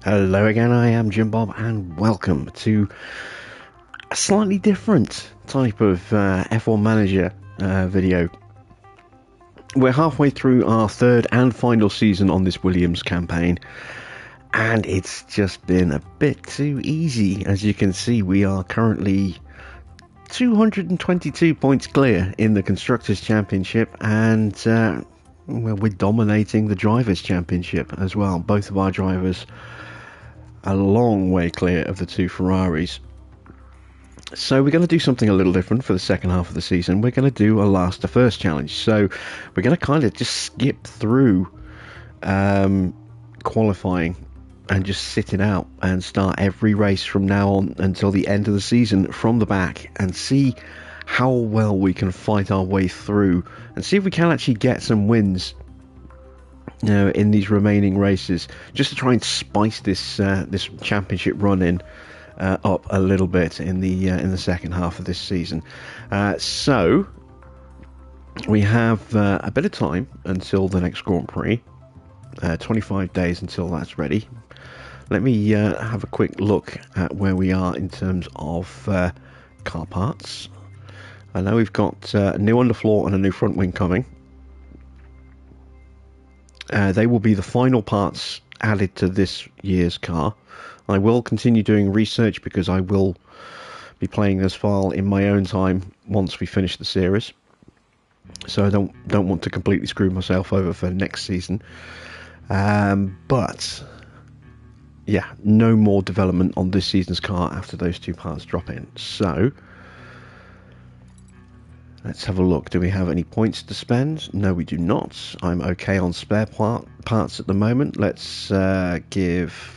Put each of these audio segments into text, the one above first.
Hello again, I am Jim Bob, and welcome to a slightly different type of F1 Manager video. We're halfway through our third and final season on this Williams campaign, and it's just been a bit too easy. As you can see, we are currently 222 points clear in the Constructors' Championship, and we're dominating the Drivers' Championship as well. Both of our drivers a long way clear of the two Ferraris. So we're going to do something a little different for the second half of the season. We're going to do a last to first challenge. So we're going to kind of just skip through qualifying and just sit it out and start every race from now on until the end of the season from the back and see how well we can fight our way through and see if we can actually get some wins in these remaining races, just to try and spice this this championship run in up a little bit in the second half of this season. So we have a bit of time until the next Grand Prix. 25 days until that's ready. Let me have a quick look at where we are in terms of car parts. I know we've got a new underfloor and a new front wing coming. They will be the final parts added to this year's car. I will continue doing research because I will be playing this file in my own time once we finish the series. So I don't want to completely screw myself over for next season. But yeah, no more development on this season's car after those two parts drop in. So let's have a look. Do we have any points to spend? No, we do not. I'm okay on spare parts at the moment. Let's give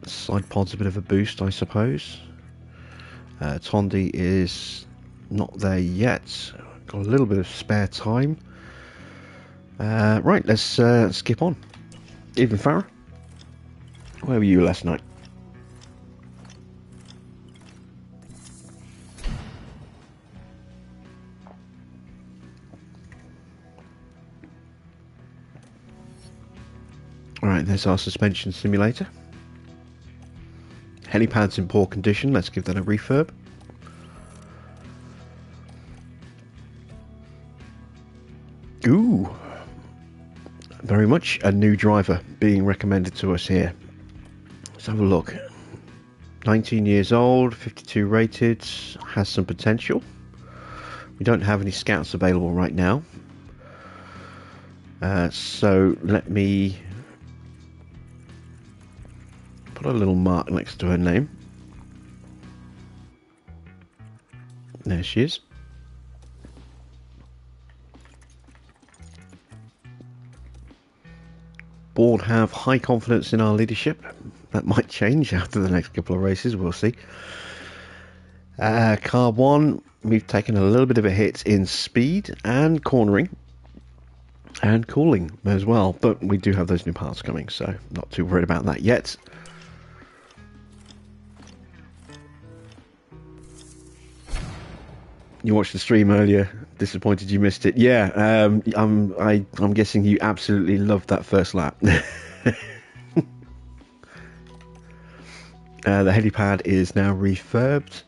side pods a bit of a boost, I suppose. Tondi is not there yet. Got a little bit of spare time. Right, let's skip on. Even Farah, where were you last night? Alright, there's our suspension simulator. Helipad's in poor condition, let's give that a refurb. Ooh, very much a new driver being recommended to us here. Let's have a look. 19 years old, 52 rated, has some potential. We don't have any scouts available right now. So let me put a little mark next to her name. There she is. Board have high confidence in our leadership. That might change after the next couple of races, we'll see. Car 1, we've taken a little bit of a hit in speed and cornering and cooling as well, but we do have those new parts coming, so not too worried about that yet. You watched the stream earlier. Disappointed you missed it. Yeah, I'm guessing you absolutely loved that first lap. The helipad is now refurbed.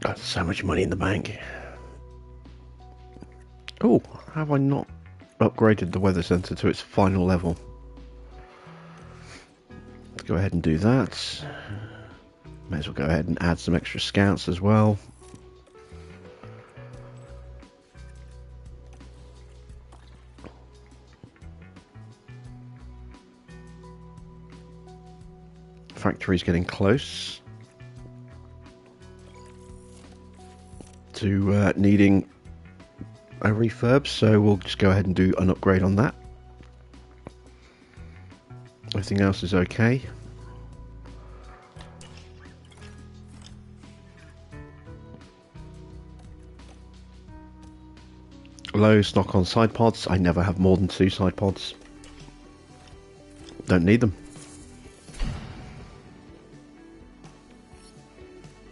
Got so much money in the bank. Oh, have I not upgraded the weather center to its final level? Let's go ahead and do that. May as well go ahead and add some extra scouts as well. Factory's getting close to needing a refurb, so we'll just go ahead and do an upgrade on that. Everything else is okay. Low stock on side pods. I never have more than 2 side pods. Don't need them.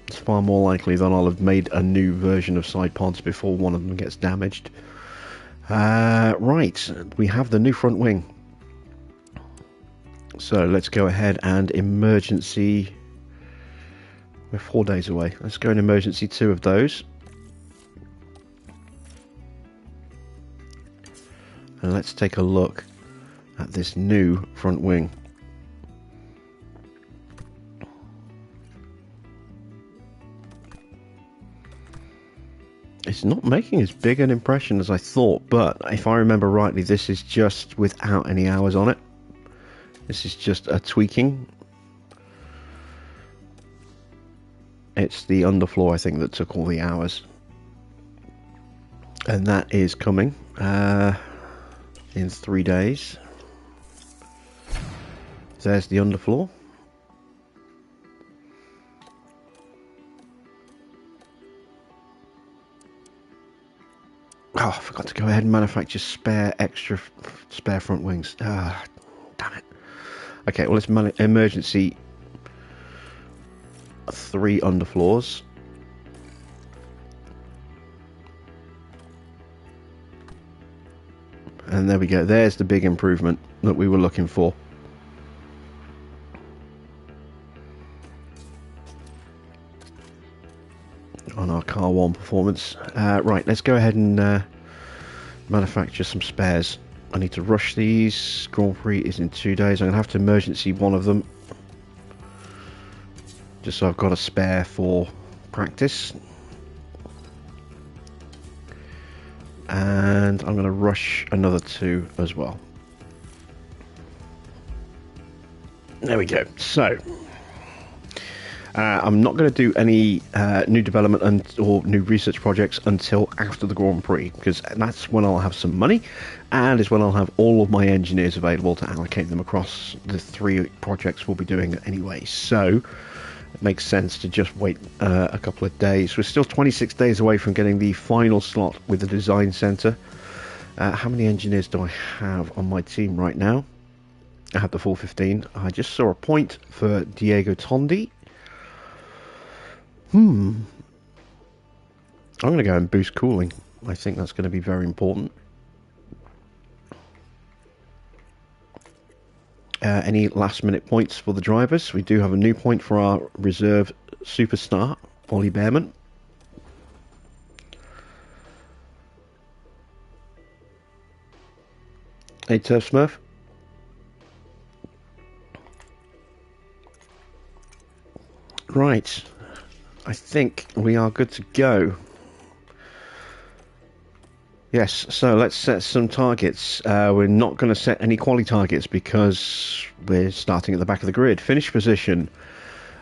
It's far more likely that I'll have made a new version of side pods before one of them gets damaged. Right, we have the new front wing. So let's go ahead and emergency. We're 4 days away. Let's go and emergency 2 of those. And let's take a look at this new front wing. It's not making as big an impression as I thought, but if I remember rightly, this is just without any hours on it. This is just a tweaking. It's the underfloor, I think, that took all the hours. And that is coming in 3 days. There's the underfloor. Oh, I forgot to go ahead and manufacture extra spare front wings. Ah, damn it. Okay, well, let's emergency 3 underfloors. And there we go. There's the big improvement that we were looking for. On our car 1 performance. Right, let's go ahead and manufacture some spares. I need to rush these. Grand Prix is in 2 days. I'm going to have to emergency 1 of them. Just so I've got a spare for practice. And I'm going to rush another 2 as well. There we go. So I'm not going to do any new development or new research projects until after the Grand Prix, because that's when I'll have some money, and is when I'll have all of my engineers available to allocate them across the 3 projects we'll be doing anyway. So it makes sense to just wait a couple of days. We're still 26 days away from getting the final slot with the design center. How many engineers do I have on my team right now? I have the full 15. I just saw a point for Diego Tondi. I'm going to go and boost cooling. I think that's going to be very important. Any last minute points for the drivers? We do have a new point for our reserve superstar, Ollie Behrman. Hey, Turf Smurf. Right. I think we are good to go. Yes, so let's set some targets. We're not going to set any quality targets because we're starting at the back of the grid. Finish position.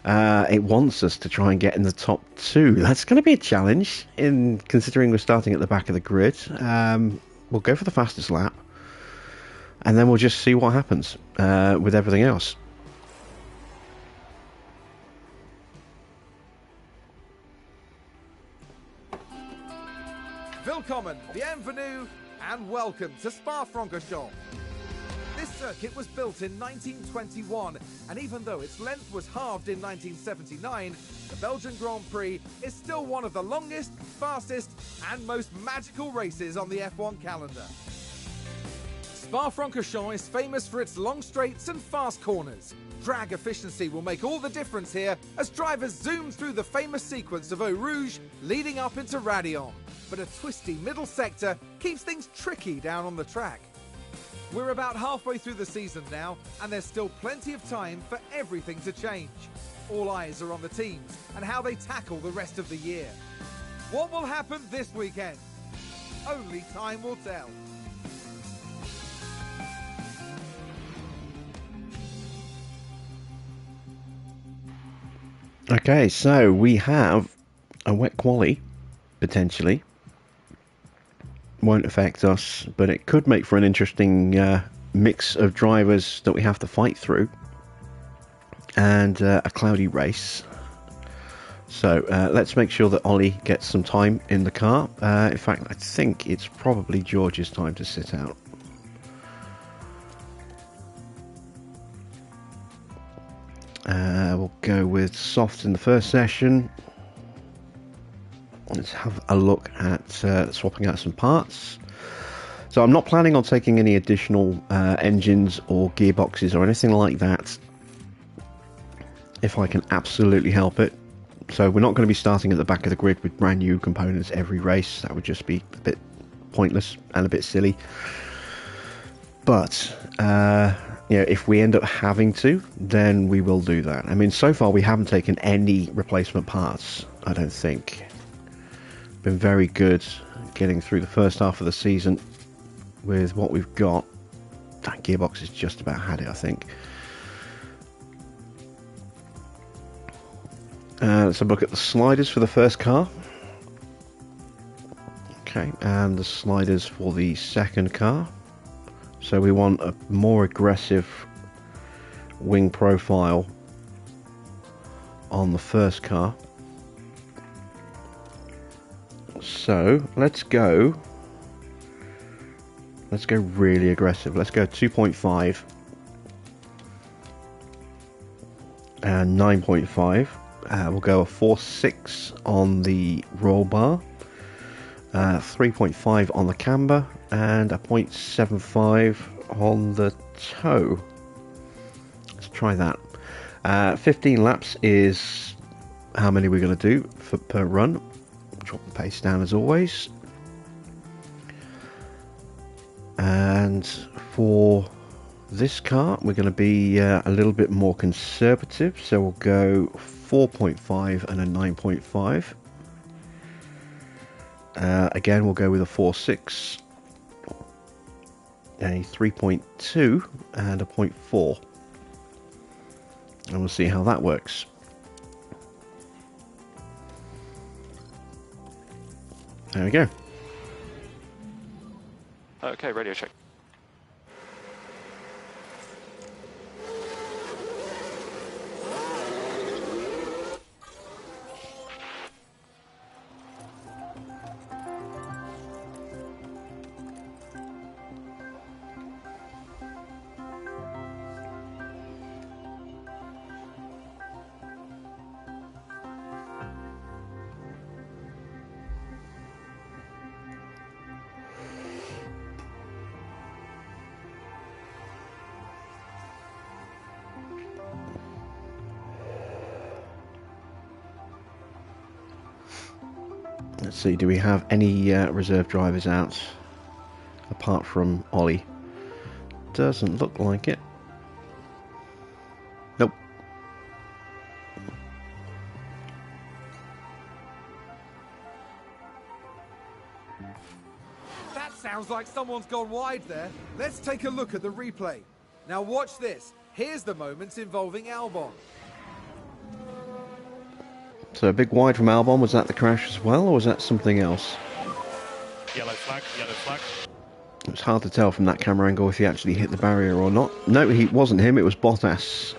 It wants us to try and get in the top 2. That's going to be a challenge, in considering we're starting at the back of the grid. We'll go for the fastest lap, and then we'll just see what happens with everything else. Willkommen, bienvenue, and welcome to Spa-Francorchamps. This circuit was built in 1921, and even though its length was halved in 1979, the Belgian Grand Prix is still one of the longest, fastest, and most magical races on the F1 calendar. Spa-Francorchamps is famous for its long straights and fast corners. Drag efficiency will make all the difference here as drivers zoom through the famous sequence of Eau Rouge leading up into Raidillon. But a twisty middle sector keeps things tricky down on the track. We're about halfway through the season now, and there's still plenty of time for everything to change. All eyes are on the teams and how they tackle the rest of the year. What will happen this weekend? Only time will tell. Okay, so we have a wet quali, potentially. Won't affect us, but it could make for an interesting mix of drivers that we have to fight through, and a cloudy race. So let's make sure that Ollie gets some time in the car. In fact, I think it's probably George's time to sit out. We'll go with soft in the first session. Let's have a look at swapping out some parts. So I'm not planning on taking any additional engines or gearboxes or anything like that, if I can absolutely help it. So we're not going to be starting at the back of the grid with brand new components every race. That would just be a bit pointless and a bit silly. But you know, if we end up having to, then we will do that. I mean, so far we haven't taken any replacement parts, I don't think. Been very good getting through the first half of the season with what we've got. That gearbox has just about had it, I think. Let's have a look at the sliders for the first car. Okay, and the sliders for the second car. So we want a more aggressive wing profile on the first car. So let's go really aggressive. Let's go 2.5 and 9.5. We'll go a 4.6 on the roll bar, 3.5 on the camber, and a 0.75 on the toe. Let's try that. 15 laps is how many we're going to do per run. Drop the pace down as always. And for this car, we're going to be a little bit more conservative, so we'll go 4.5 and a 9.5. Again, we'll go with a 4.6, a 3.2, and a 0.4. And we'll see how that works. There we go. Okay, radio check. Let's see, do we have any reserve drivers out apart from Ollie? Doesn't look like it. Nope. That sounds like someone's gone wide there. Let's take a look at the replay. Now watch this. Here's the moments involving Albon. So a big wide from Albon, was that the crash as well, or was that something else? Yellow flag, yellow flag. It's hard to tell from that camera angle if he actually hit the barrier or not. No, it wasn't him, it was Bottas.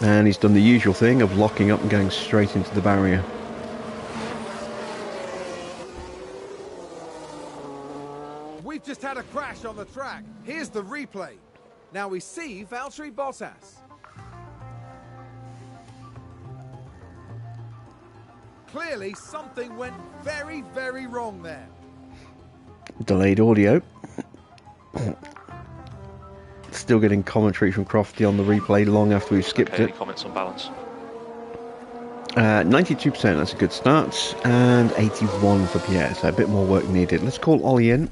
And he's done the usual thing of locking up and going straight into the barrier. We've just had a crash on the track. Here's the replay. Now we see Valtteri Bottas. Clearly something went very, very wrong there. Delayed audio. Still getting commentary from Crofty on the replay long after we've skipped Okay, it. any comments on balance? 92%, that's a good start. And 81 for Pierre, so a bit more work needed. Let's call Ollie in.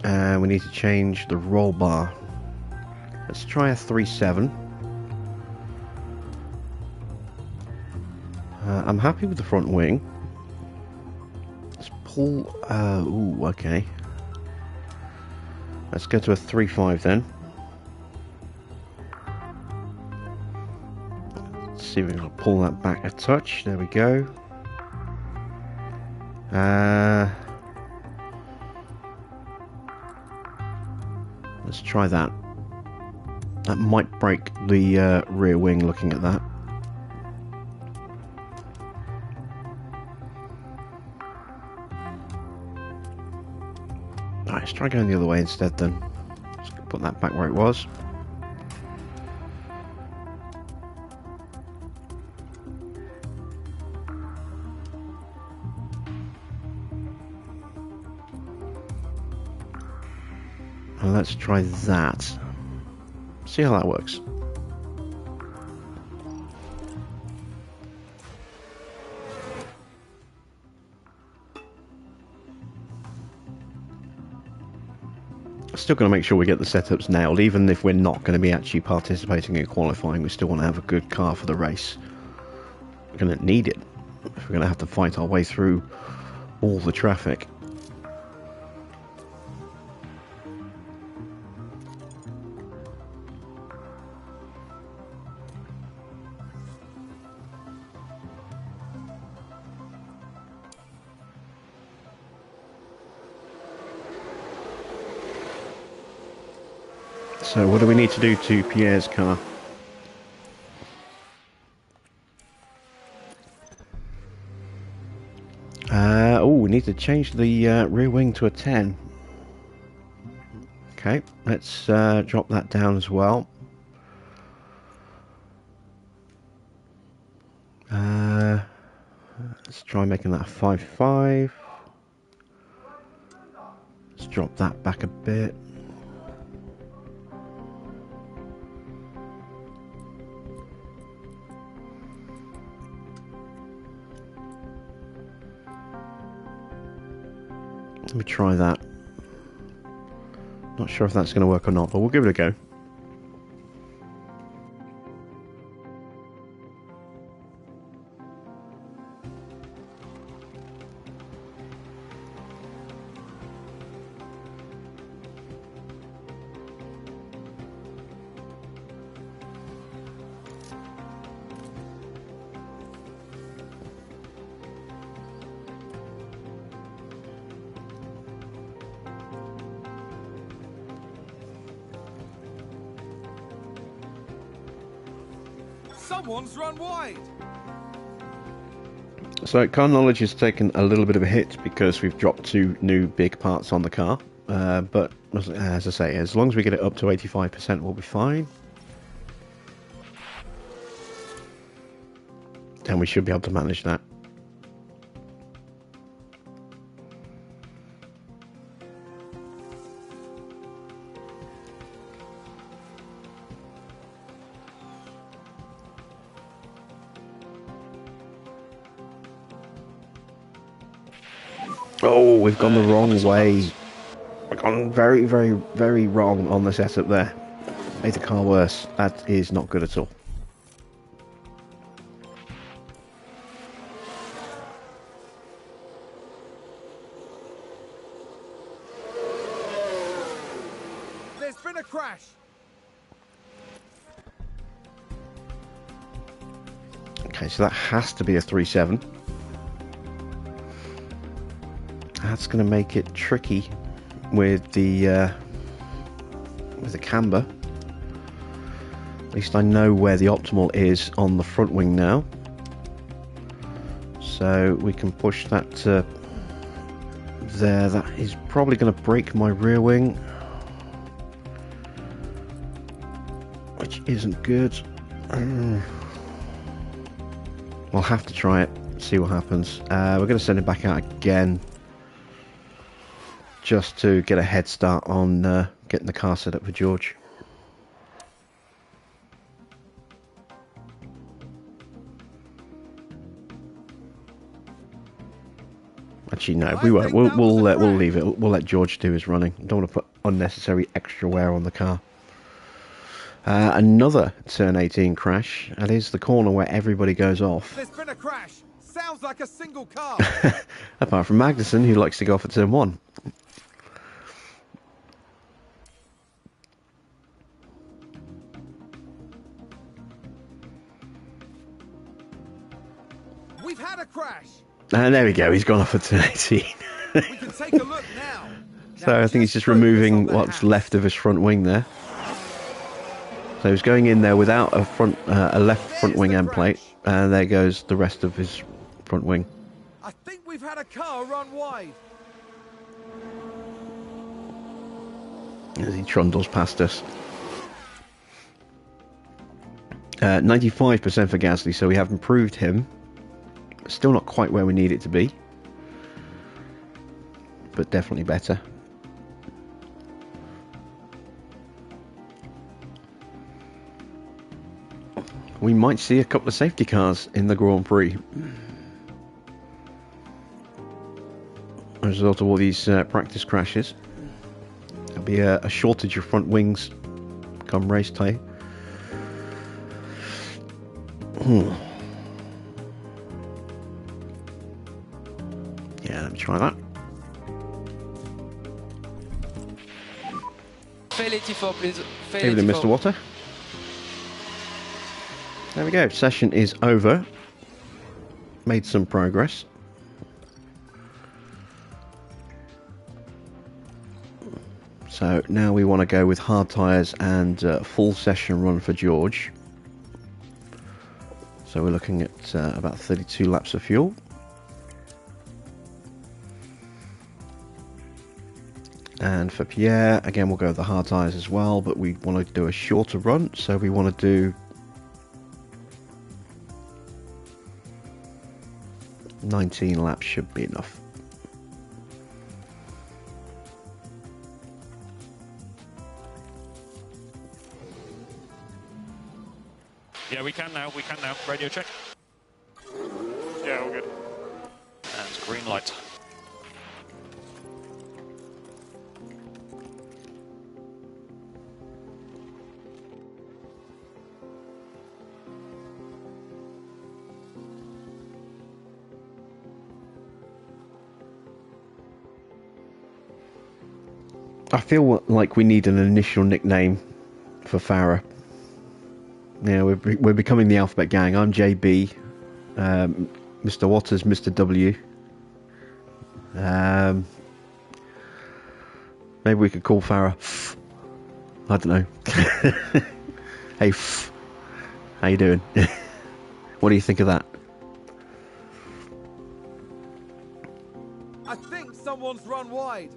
And we need to change the roll bar. Let's try a 3.7. I'm happy with the front wing. Let's pull... ooh, okay. Let's go to a 3.5 then. Let's see if we can pull that back a touch. There we go. Let's try that. That might break the rear wing looking at that. Alright, let's try going the other way instead then. Let's put that back where it was. And let's try that. See how that works. Still going to make sure we get the setups nailed, even if we're not going to be actually participating in qualifying. We still want to have a good car for the race. We're going to need it if we're going to have to fight our way through all the traffic. So what do we need to do to Pierre's car? Oh, we need to change the rear wing to a 10. Okay, let's drop that down as well. Let's try making that a 5.5. Let's drop that back a bit. Let me try that. Not sure if that's going to work or not, but we'll give it a go. Someone's run wide. So car knowledge has taken a little bit of a hit because we've dropped 2 new big parts on the car. But as I say, as long as we get it up to 85%, we'll be fine. And we should be able to manage that. Oh, we've gone the wrong way. We've gone very, very, very wrong on the setup there. Made the car worse. That is not good at all. There's been a crash. Okay, so that has to be a 3.7. That's going to make it tricky with the camber. At least I know where the optimal is on the front wing now, so we can push that to there. That is probably going to break my rear wing, which isn't good. We'll have to try it, see what happens. We're going to send it back out again, just to get a head start on getting the car set up for George. Actually, no, we won't. We'll leave it. We'll let George do his running. Don't want to put unnecessary extra wear on the car. Another turn 18 crash. That is the corner where everybody goes off. There's been a crash. Sounds like a single car. Apart from Magnussen, who likes to go off at turn 1. We've had a crash. And there we go, he's gone off at turn 18. We can take a look now. So I think he's just removing what's left of his front wing there. So he's going in there without a left front wing end plate, and there goes the rest of his front wing. I think we've had a car run wide. as he trundles past us. 95% for Gasly, so we have improved him. Still not quite where we need it to be, but definitely better. We might see a couple of safety cars in the Grand Prix as a result of all these practice crashes. There'll be a shortage of front wings come race day. Yeah, let me try that. Fail 84, please. Fail David and 84. Mr. Water. There we go. Session is over. Made some progress. So now we want to go with hard tyres and full session run for George. So we're looking at about 32 laps of fuel. And for Pierre, again, we'll go with the hard tyres as well, but we want to do a shorter run, so we want to do 19 laps should be enough. Yeah, we can now. We can now. Radio check. Yeah, all good. And green light. I feel like we need an initial nickname for Farah. Yeah, we're becoming the Alphabet Gang. I'm JB, Mr. Waters, Mr. W. Maybe we could call Farah. I don't know. Hey, how you doing? What do you think of that? I think someone's run wide.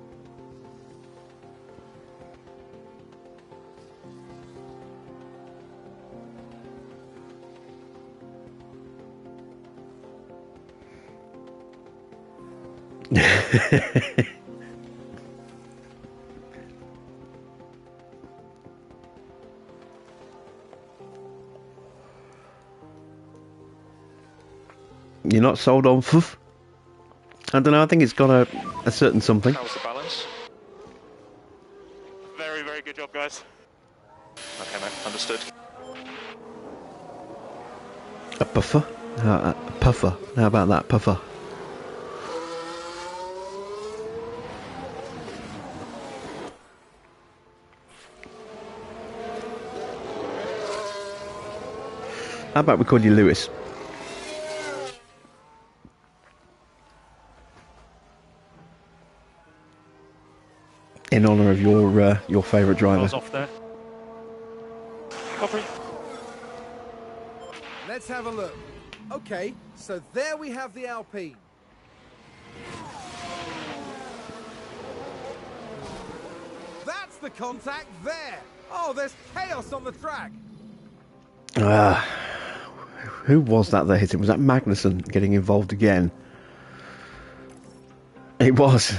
You're not sold on F? I don't know, I think it's got a certain something. How was the balance? Very, very good job, guys. Okay, mate. Understood. A puffer? A puffer. How about that, puffer? How about we call you Lewis? In honour of your favourite driver. Cars off there. Copy. Let's have a look. Okay, so there we have the Alpine. That's the contact there. Oh, there's chaos on the track. Who was that hit him? Was that Magnussen getting involved again? It was.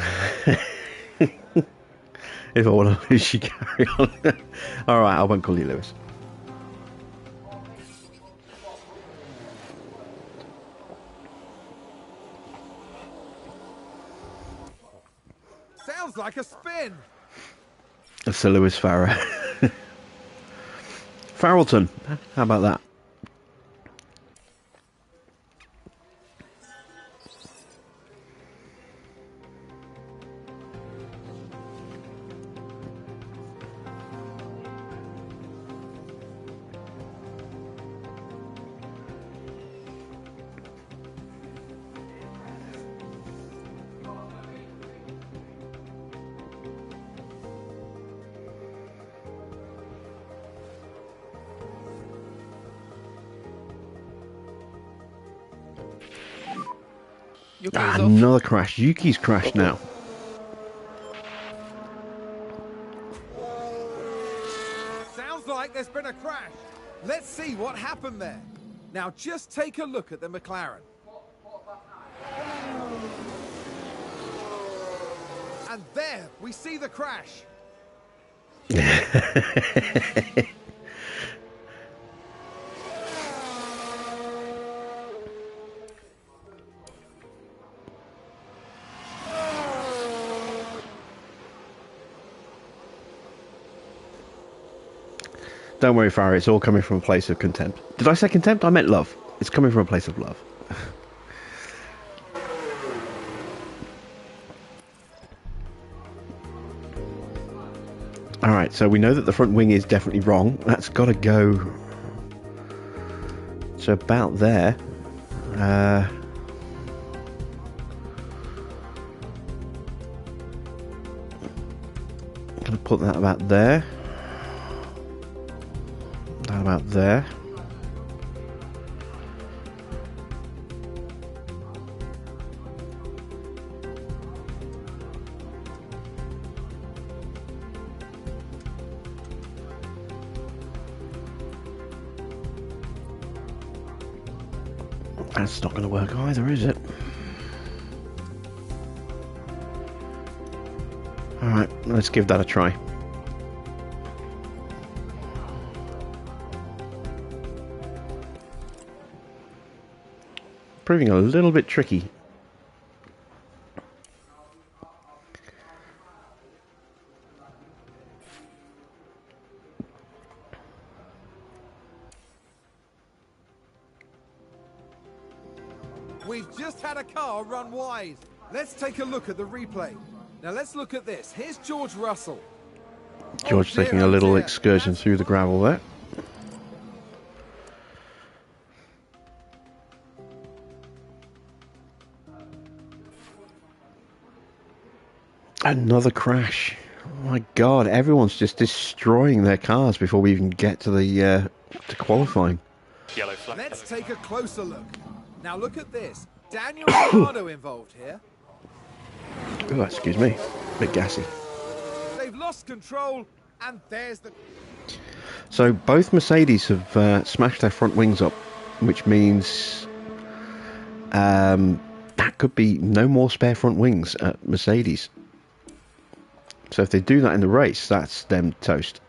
If I want to lose, you carry on. Alright, I won't call you Lewis. Sounds like a spin. Sir Lewis Farah. Farrelton, how about that? Another crash. Yuki's crashed now. been a crash. Let's see what happened there. Now just take a look at the McLaren. And there we see the crash. Don't worry, Farah, it's all coming from a place of contempt. Did I say contempt? I meant love. It's coming from a place of love. Alright, so we know that the front wing is definitely wrong. That's got to go to about there. Gonna put that about there. That about there. That's not going to work either, is it? Alright, let's give that a try. Proving a little bit tricky. We've just had a car run wide. Let's take a look at the replay. Now let's look at this. Here's George Russell. George taking a little excursion through the gravel there. Another crash. Oh my god, everyone's just destroying their cars before we even get to the to qualifying. Yellow flag. Let's take a closer look. Now look at this. Daniel Ricciardo involved here. Oh, excuse me. Bit gassy. They've lost control, and there's the... So both Mercedes have smashed their front wings up, which means that could be no more spare front wings at Mercedes. So if they do that in the race, that's them toast.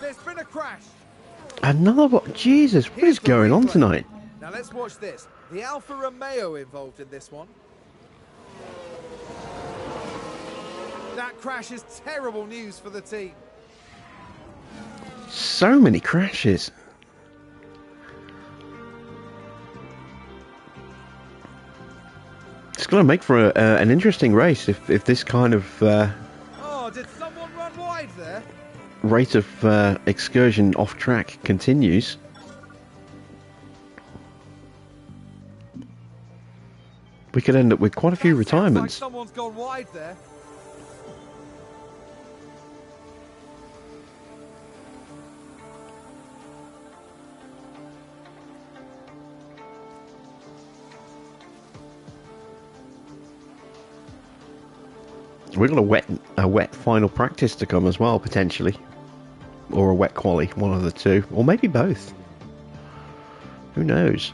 There's been a crash. Another one? Jesus, what is going on tonight? Now let's watch this. The Alfa Romeo involved in this one. That crash is terrible news for the team. So many crashes. It's going to make for an interesting race if this kind of Oh, did someone run wide there? rate of excursion off track continues. We could end up with quite a few That sounds like retirements. someone's gone wide there. We've got a wet final practice to come as well, potentially. Or a wet quali, one of the two. Or maybe both. Who knows?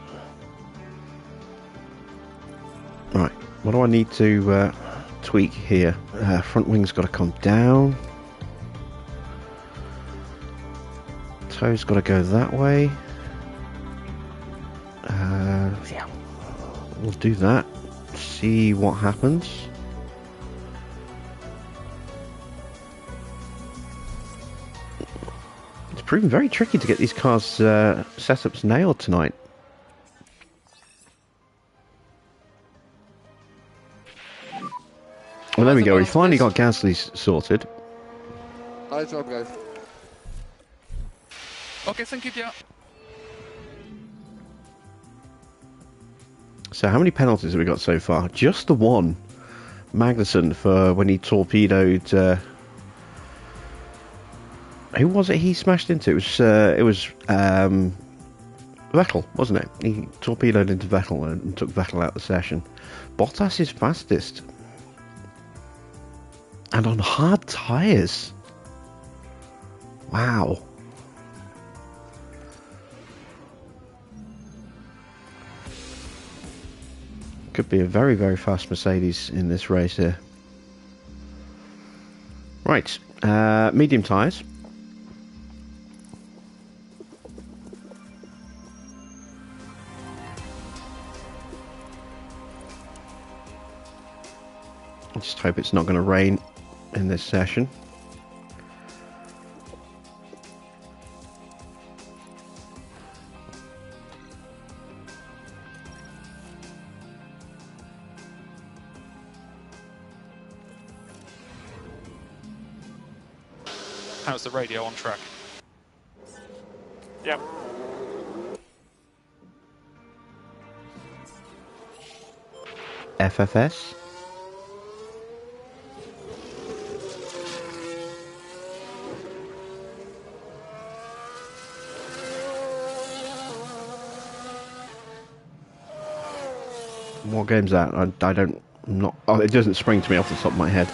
Right, what do I need to tweak here? Front wing's got to come down. Toe's got to go that way. Yeah, we'll do that. See what happens. It's proven very tricky to get these cars setups nailed tonight. Well, there we go. We finally got Gasly's sorted. Nice job, guys. Okay, thank you, Pierre. So how many penalties have we got so far? Just the one. Magnussen for when he torpedoed... who was it he smashed into? It was Vettel, wasn't it? He torpedoed into Vettel and took Vettel out of the session. Bottas is fastest. And on hard tyres. Wow. Could be a very, very fast Mercedes in this race here. Right, medium tyres. I just hope it's not going to rain in this session. How's the radio on track? Yep. FFS. What game's that? I don't... I'm not... Oh, it doesn't spring to me off the top of my head.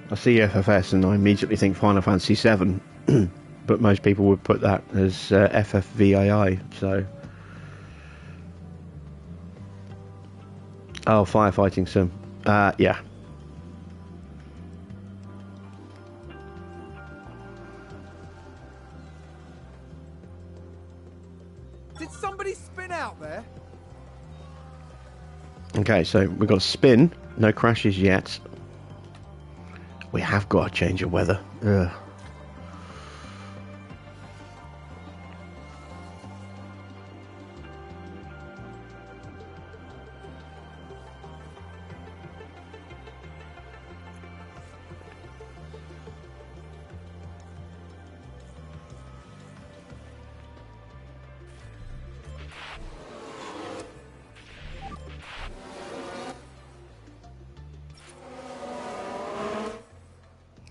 I see FFS and I immediately think Final Fantasy VII, but most people would put that as FFVAI, so... Oh, firefighting sim. Yeah. Did somebody spin out there? Okay, so we've got a spin, no crashes yet. We have got a change of weather. Ugh.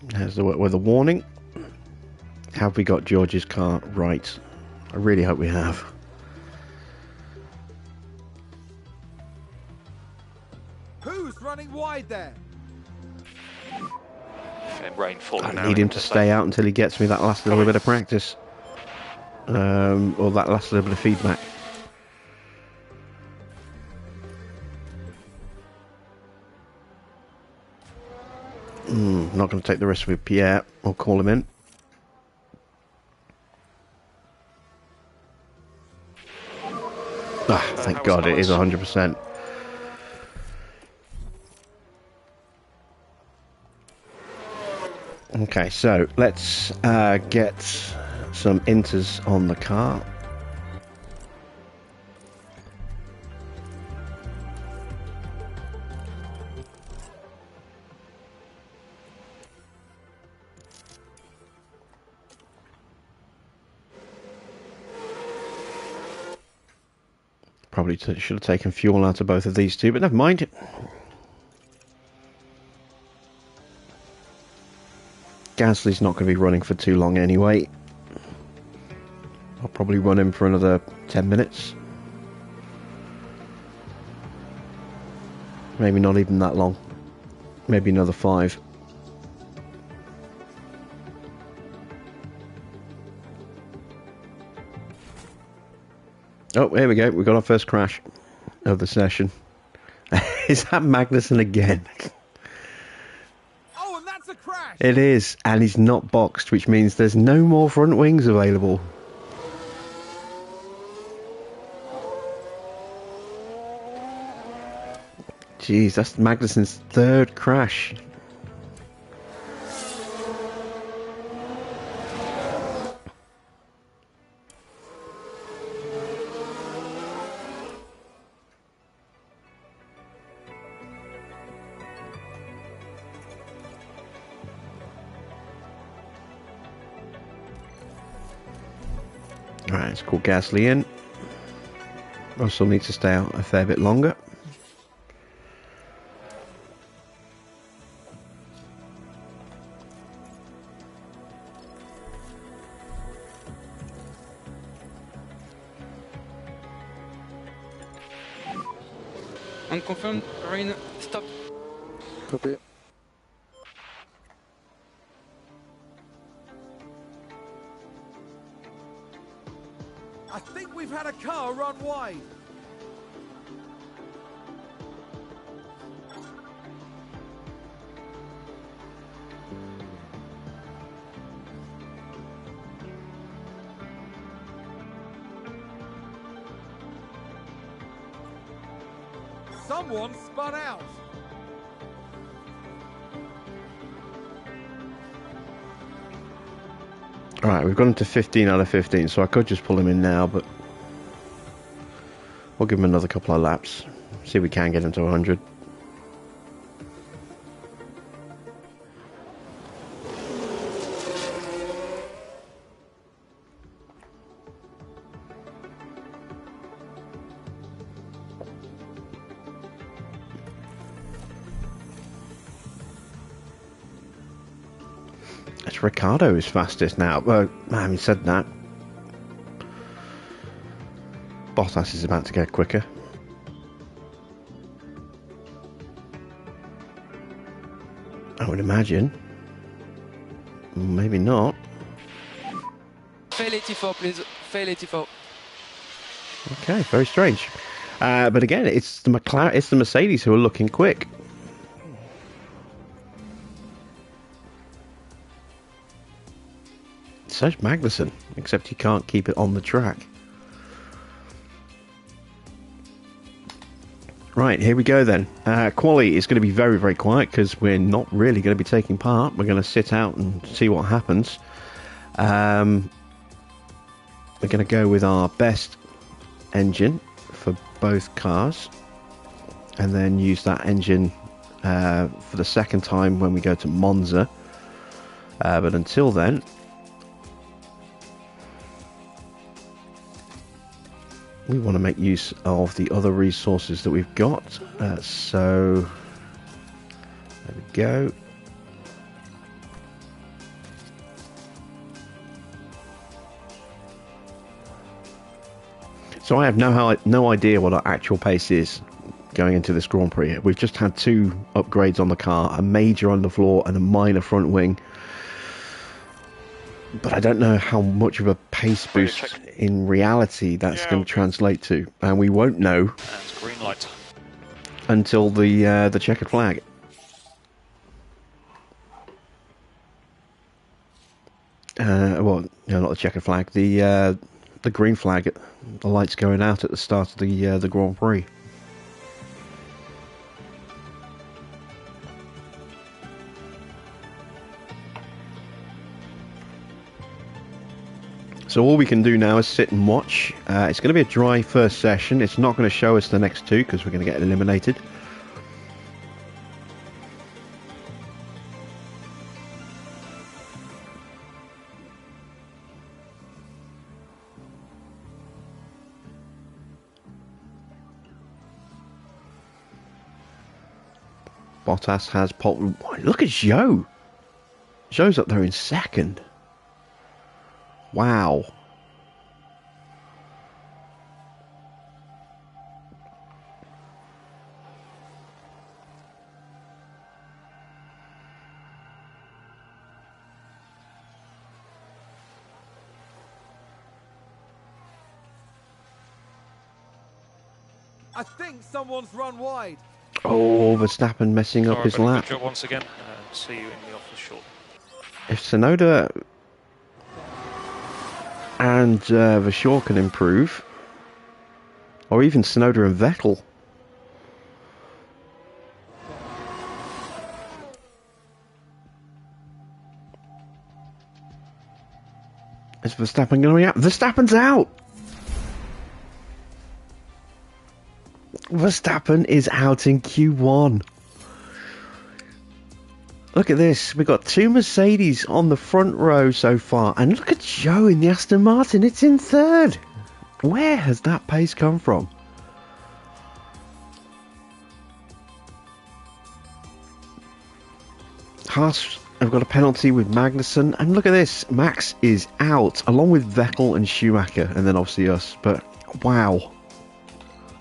There's the weather warning. Have we got George's car right? I really hope we have. Who's running wide there? And rain falling I need him to stay out until he gets me that last little bit of practice. Or that last little bit of feedback. Not going to take the risk with Pierre. I'll call him in. Thank God it is 100%. Okay, so let's get some inters on the car. Probably should have taken fuel out of both of these two, but never mind. Gasly's not going to be running for too long anyway. I'll probably run him for another 10 minutes. Maybe not even that long. Maybe another 5. Oh, here we go. We got our first crash of the session. Is that Magnussen again? Oh, and that's a crash! It is, and he's not boxed, which means there's no more front wings available. Jeez, that's Magnussen's 3rd crash. Right, let's call Gasly in. Russell needs to stay out a fair bit longer. Unconfirmed, Rain, stop. Copy. I think we've had a car run wide. Someone spun out. Alright, we've got him to 15 out of 15, so I could just pull him in now, but we'll give him another couple of laps. See if we can get him to 100. It's Ricardo who's fastest now. Well, having said that, Bottas is about to get quicker. I would imagine. Maybe not. Fail 84, please. Fail 84. Okay, very strange. But again, it's the Mercedes who are looking quick. So's Magnussen, except he can't keep it on the track. Right, here we go then. Quali is going to be very, very quiet because we're not really going to be taking part. We're going to sit out and see what happens. We're going to go with our best engine for both cars and then use that engine for the second time when we go to Monza. But until then, we want to make use of the other resources that we've got. So there we go. So I have no idea what our actual pace is going into this Grand Prix. We've just had 2 upgrades on the car, a major underfloor and a minor front wing. But I don't know how much of a pace boost in reality that's going to translate to, and we won't know That's green light. until the checkered flag. Well, no, not the checkered flag. The green flag. The lights going out at the start of the Grand Prix. So all we can do now is sit and watch. It's going to be a dry first session. It's not going to show us the next 2 because we're going to get eliminated. Bottas has pole. Look at Zhou. Zhou's up there in second. Wow. I think someone's run wide. Oh, Verstappen messing up his buddy, lap. good job once again. See you in the office shortly. If Tsunoda and Vasseur can improve, or even Tsunoda and Vettel, is Verstappen going out? Verstappen's out! Verstappen is out in Q1. Look at this. We've got 2 Mercedes on the front row so far. And look at Joe in the Aston Martin. It's in 3rd. Where has that pace come from? Haas have got a penalty with Magnussen. And look at this. Max is out, along with Vettel and Schumacher. And then obviously us. But, wow.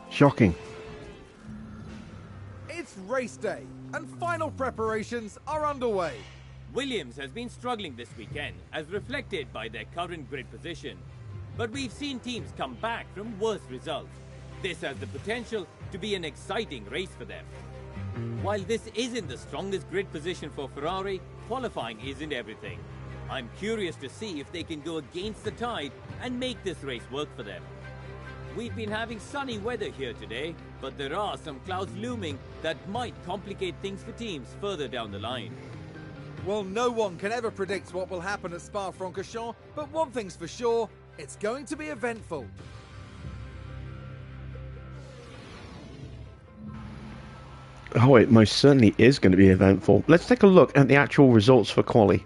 Shocking. It's race day, and final preparations are underway. Williams has been struggling this weekend, as reflected by their current grid position. But we've seen teams come back from worse results. This has the potential to be an exciting race for them. While this isn't the strongest grid position for Ferrari, qualifying isn't everything. I'm curious to see if they can go against the tide and make this race work for them. We've been having sunny weather here today, but there are some clouds looming that might complicate things for teams further down the line. Well, no one can ever predict what will happen at Spa-Francorchamps, but one thing's for sure, it's going to be eventful. Oh, it most certainly is going to be eventful. Let's take a look at the actual results for quali.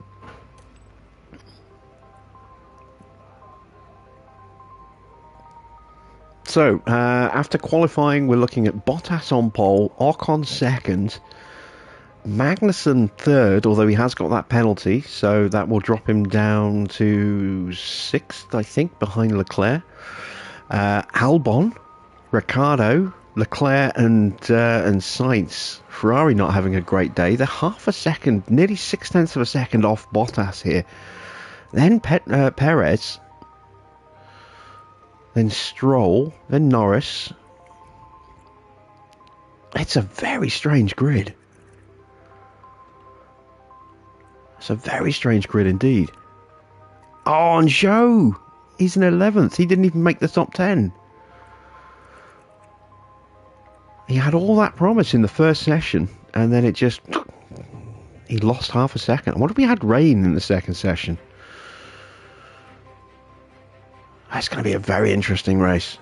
So, after qualifying, we're looking at Bottas on pole, Ocon second, Magnussen third, although he has got that penalty, so that will drop him down to 6th, I think, behind Leclerc. Albon, Ricciardo, Leclerc and Sainz. Ferrari not having a great day. They're half a second, nearly 0.6 of a second off Bottas here. Then Perez. Then Stroll. Then Norris. It's a very strange grid. It's a very strange grid indeed. Oh, and Zhou! He's in 11th. He didn't even make the top 10. He had all that promise in the first session, and then it just... he lost half a second. I wonder if we had rain in the second session. That's going to be a very interesting race.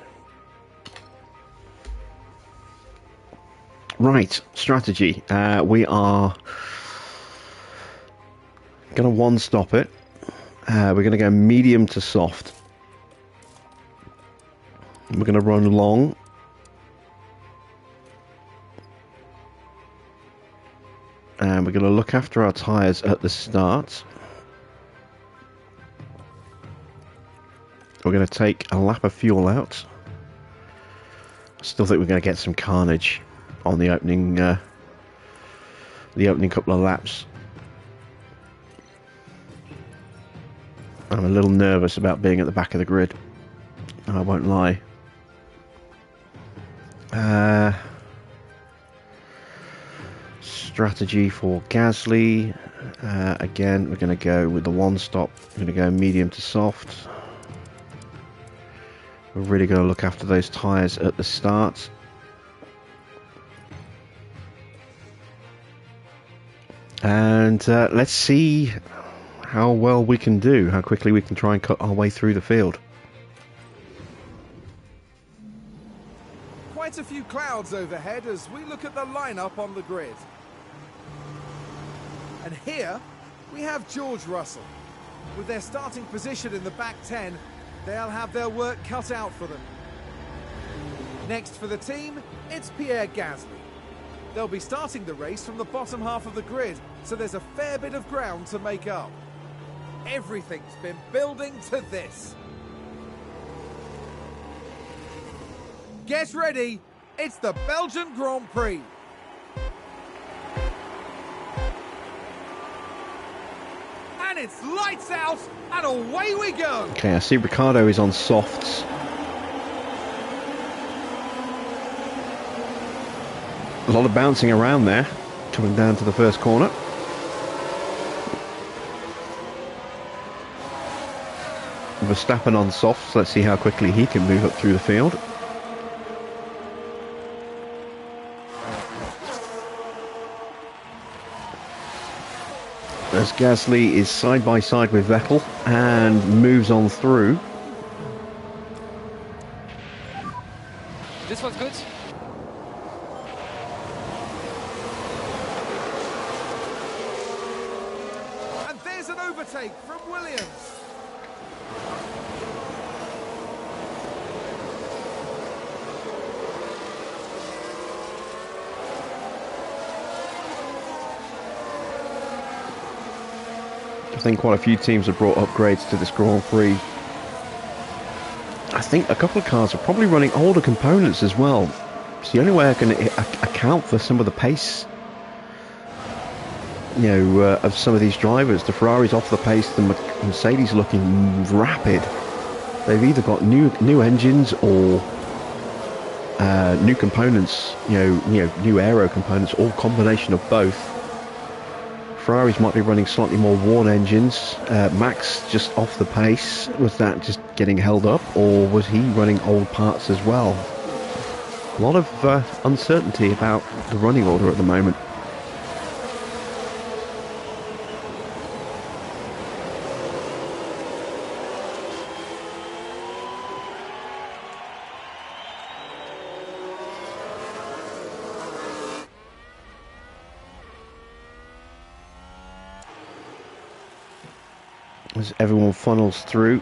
Right, strategy. We are going to one-stop it. We're going to go medium to soft. We're going to run long. And we're going to look after our tyres at the start. We're going to take a lap of fuel out. I still think we're going to get some carnage on the opening couple of laps. I'm a little nervous about being at the back of the grid. I won't lie. Strategy for Gasly. Again, we're going to go with the one stop. We're going to go medium to soft. We're really going to look after those tyres at the start. And let's see how well we can do, how quickly we can try and cut our way through the field. Quite a few clouds overhead as we look at the lineup on the grid. And here we have George Russell. With their starting position in the back 10, they'll have their work cut out for them. Next for the team, it's Pierre Gasly. They'll be starting the race from the bottom half of the grid, so there's a fair bit of ground to make up. Everything's been building to this. Get ready, it's the Belgian Grand Prix. And it's lights out, and away we go. Okay, I see Ricciardo is on softs. A lot of bouncing around there, coming down to the first corner. Verstappen on softs. Let's see how quickly he can move up through the field. As Gasly is side by side with Vettel and moves on through. This was good. overtake from Williams. I think quite a few teams have brought upgrades to this Grand Prix. I think a couple of cars are probably running older components as well. It's the only way I can account for some of the pace, you know, of some of these drivers. The Ferrari's off the pace, the Mercedes looking rapid. They've either got new engines or new components, you know, new aero components, or combination of both. Ferraris might be running slightly more worn engines. Max just off the pace. Was that just getting held up, or was he running old parts as well? A lot of uncertainty about the running order at the moment. As everyone funnels through,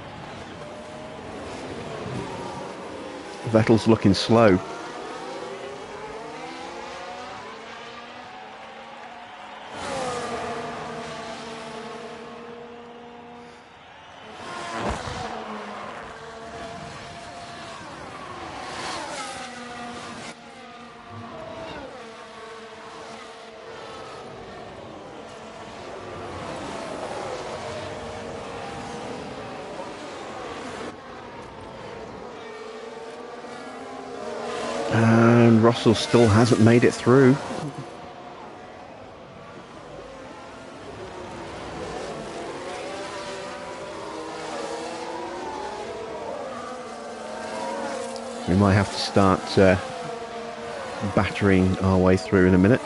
Vettel's looking slow. And Russell still hasn't made it through. We might have to start battering our way through in a minute.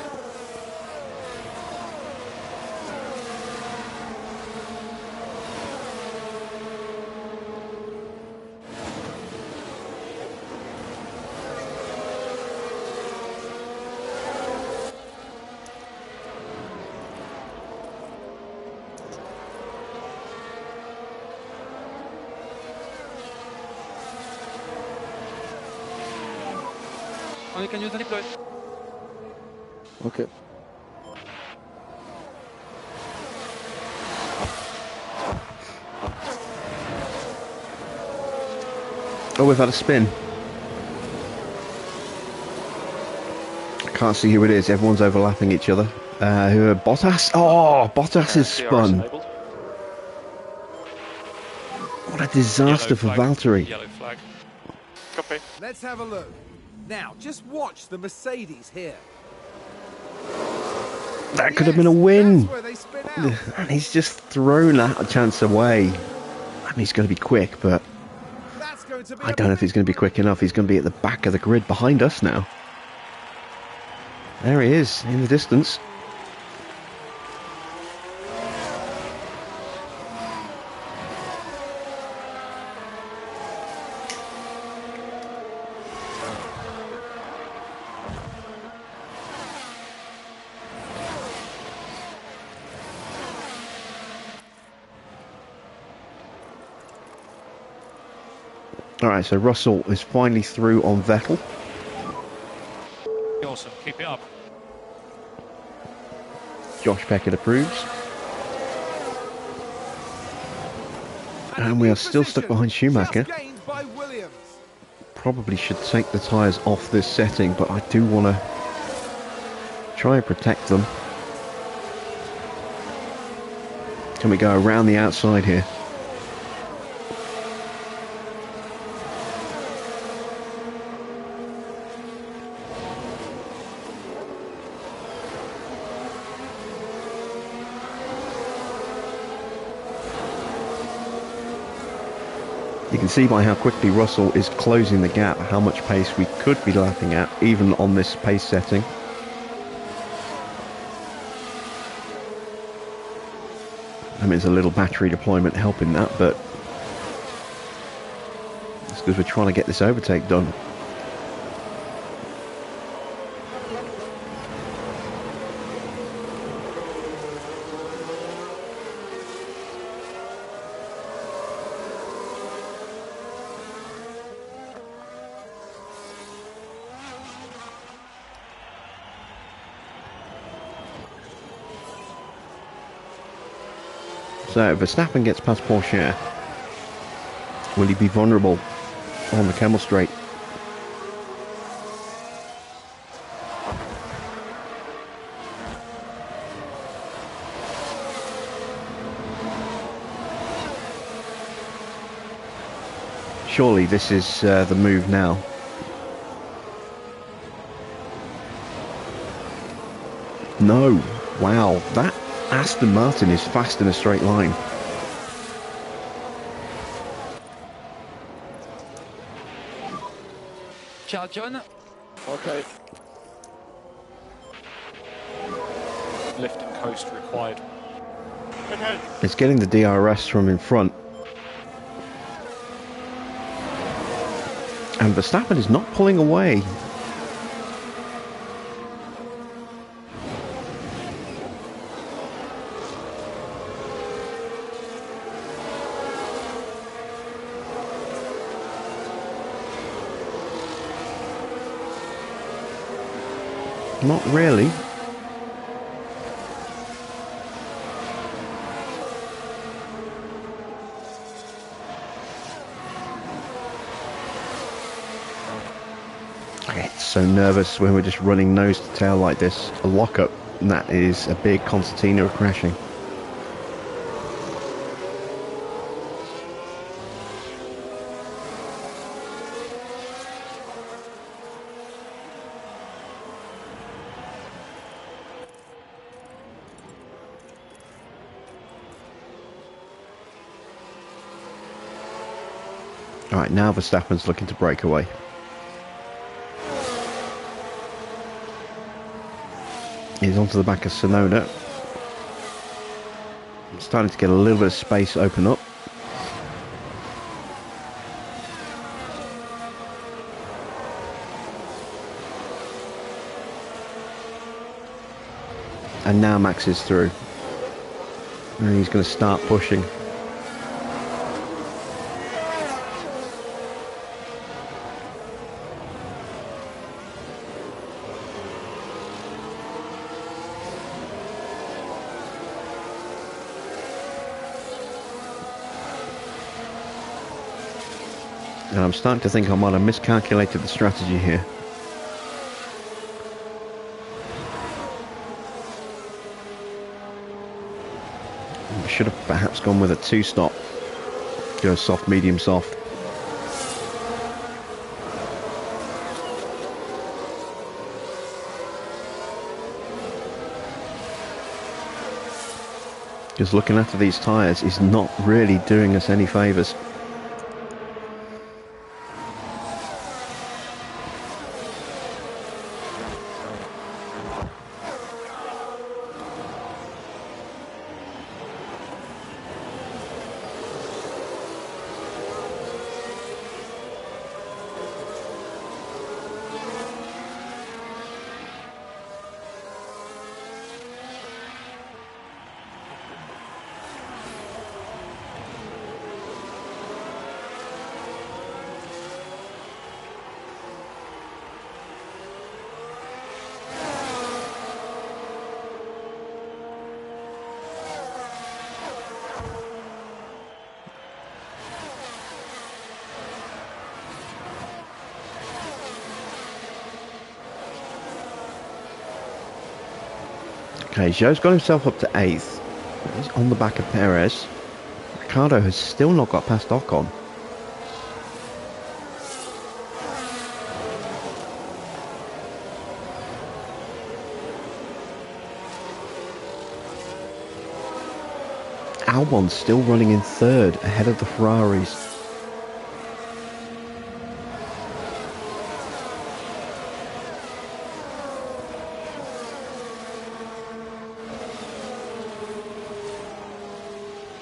You can use the deploy. Okay. Oh, we've had a spin. I can't see who it is. Everyone's overlapping each other. Who are Bottas? Oh, Bottas is spun. What a disaster for Valtteri. Yellow flag. Copy. Let's have a look. Now, just watch the Mercedes here. That could have been a win. That's where they spin out. And he's just thrown that chance away. I mean, he's going to be quick, but That's going to be I don't know if he's going to be quick enough. He's going to be at the back of the grid behind us now. There he is, in the distance. Alright, so Russell is finally through on Vettel. Awesome, keep it up. Josh Peckett approves. And we are still stuck behind Schumacher. Just gained by Williams. Probably should take the tyres off this setting, but I do want to try and protect them. Can we go around the outside here? You can see by how quickly Russell is closing the gap how much pace we could be lapping at, even on this pace setting. I mean, there's a little battery deployment helping that, but it's because we're trying to get this overtake done. So Verstappen gets past Porsche. Will he be vulnerable on the Kemmel Straight? Surely this is the move now. No. Wow, that Aston Martin is fast in a straight line. Ciao, John. Okay. Lift and coast required. Okay. It's getting the DRS from in front. And Verstappen is not pulling away. Not really. I get so nervous when we're just running nose to tail like this. A lockup, and that is a big concertina of crashing. Alright, now Verstappen's looking to break away. He's onto the back of Sonoda. Starting to get a little bit of space open up. And now Max is through. And he's going to start pushing. And I'm starting to think I might have miscalculated the strategy here. I should have perhaps gone with a two-stop. Go soft, medium, soft. Because looking after these tyres is not really doing us any favours. Okay, Zhou's got himself up to 8th. He's on the back of Perez. Ricardo has still not got past Ocon. Albon's still running in 3rd, ahead of the Ferraris.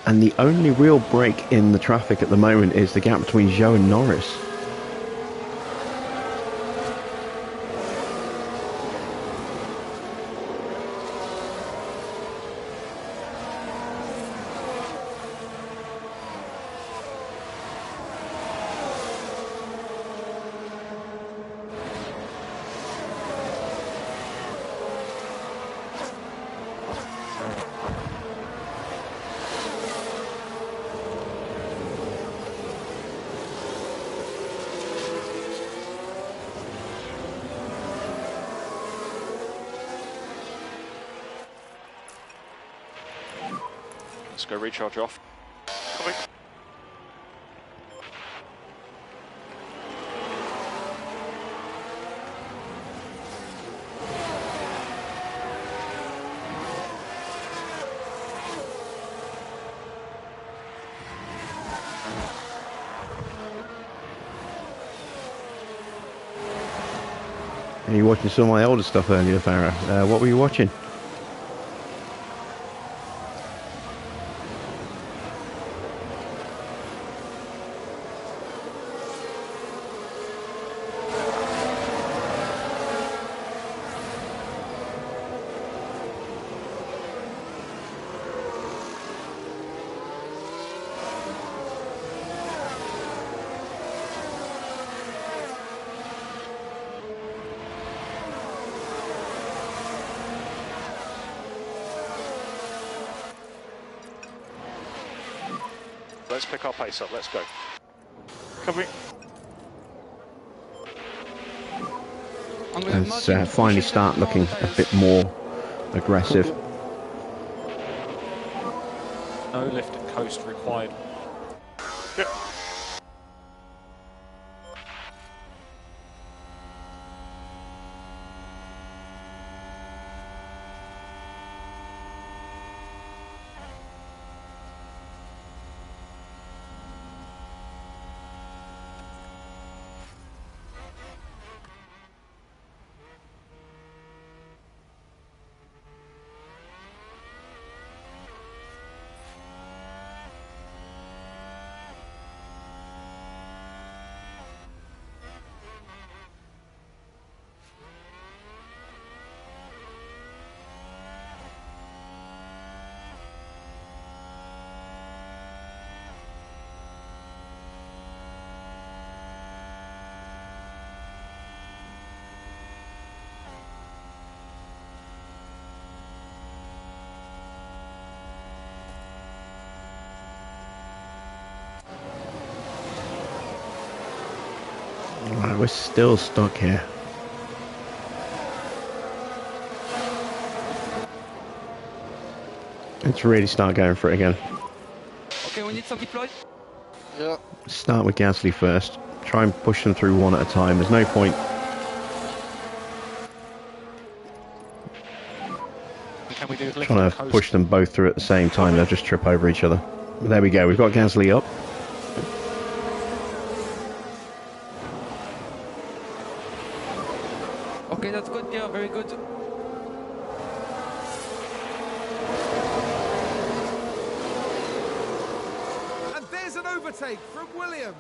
And the only real break in the traffic at the moment is the gap between Zhou and Norris. Let's go recharge off. Copy. And you were watching some of my older stuff earlier, Farah. What were you watching? Let's pick our pace up, let's go. Copy. Let's finally start looking a bit more aggressive. No lift and coast required. Yep. Right, we're still stuck here. Let's really start going for it again. Okay, we need some deploy. Yeah. Start with Gasly first. Try and push them through one at a time. There's no point. Can we do lift Trying and to coast? push them both through at the same time. They'll just trip over each other. There we go. We've got Gasly up. Okay, that's good. Yeah, very good. And there's an overtake from Williams.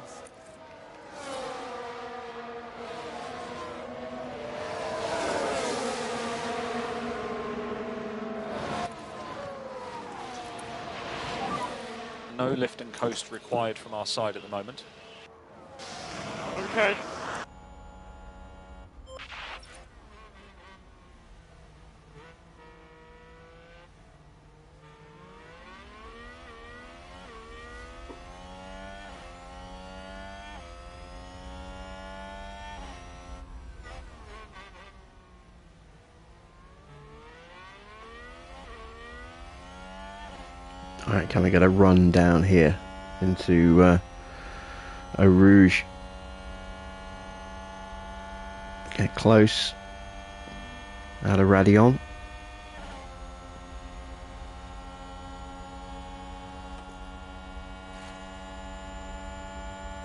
No lift and coast required from our side at the moment. Okay. Alright, can I get a run down here into Eau Rouge? Get close. Out of Radion.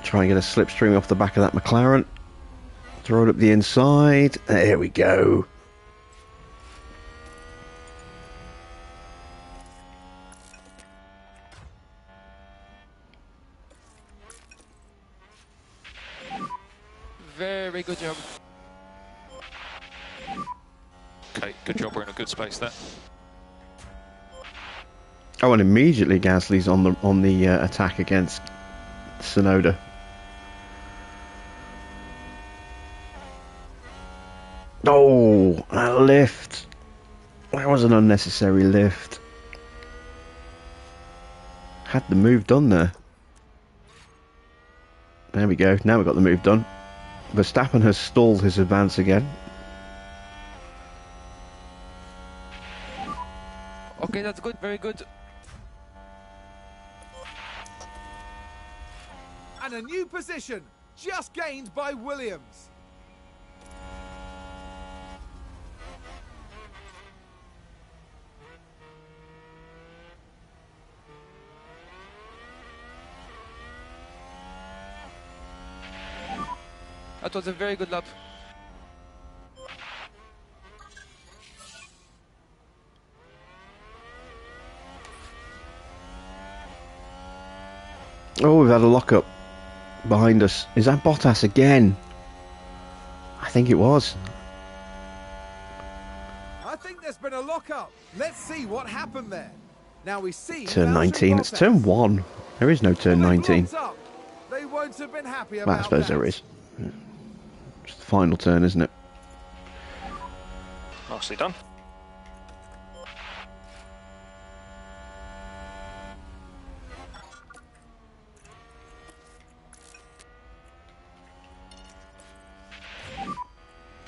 Try and get a slipstream off the back of that McLaren. Throw it up the inside. There we go. Very good job. Okay, good job, we're in a good space there. Oh, and immediately Gasly's on the attack against Tsunoda. Oh, that lift. That was an unnecessary lift. Had the move done there. There we go. Now we've got the move done. Verstappen has stalled his advance again. Okay, that's good. Very good. And a new position just gained by Williams. That was a very good lap. Oh, we've had a lockup behind us. Is that Bottas again? I think it was. I think there's been a lockup. Let's see what happened there. Now we see Turn 19. It's turn 1. There is no turn 19. They won't have been happy about Well, I suppose that. there is. It's the final turn, isn't it? Nicely done.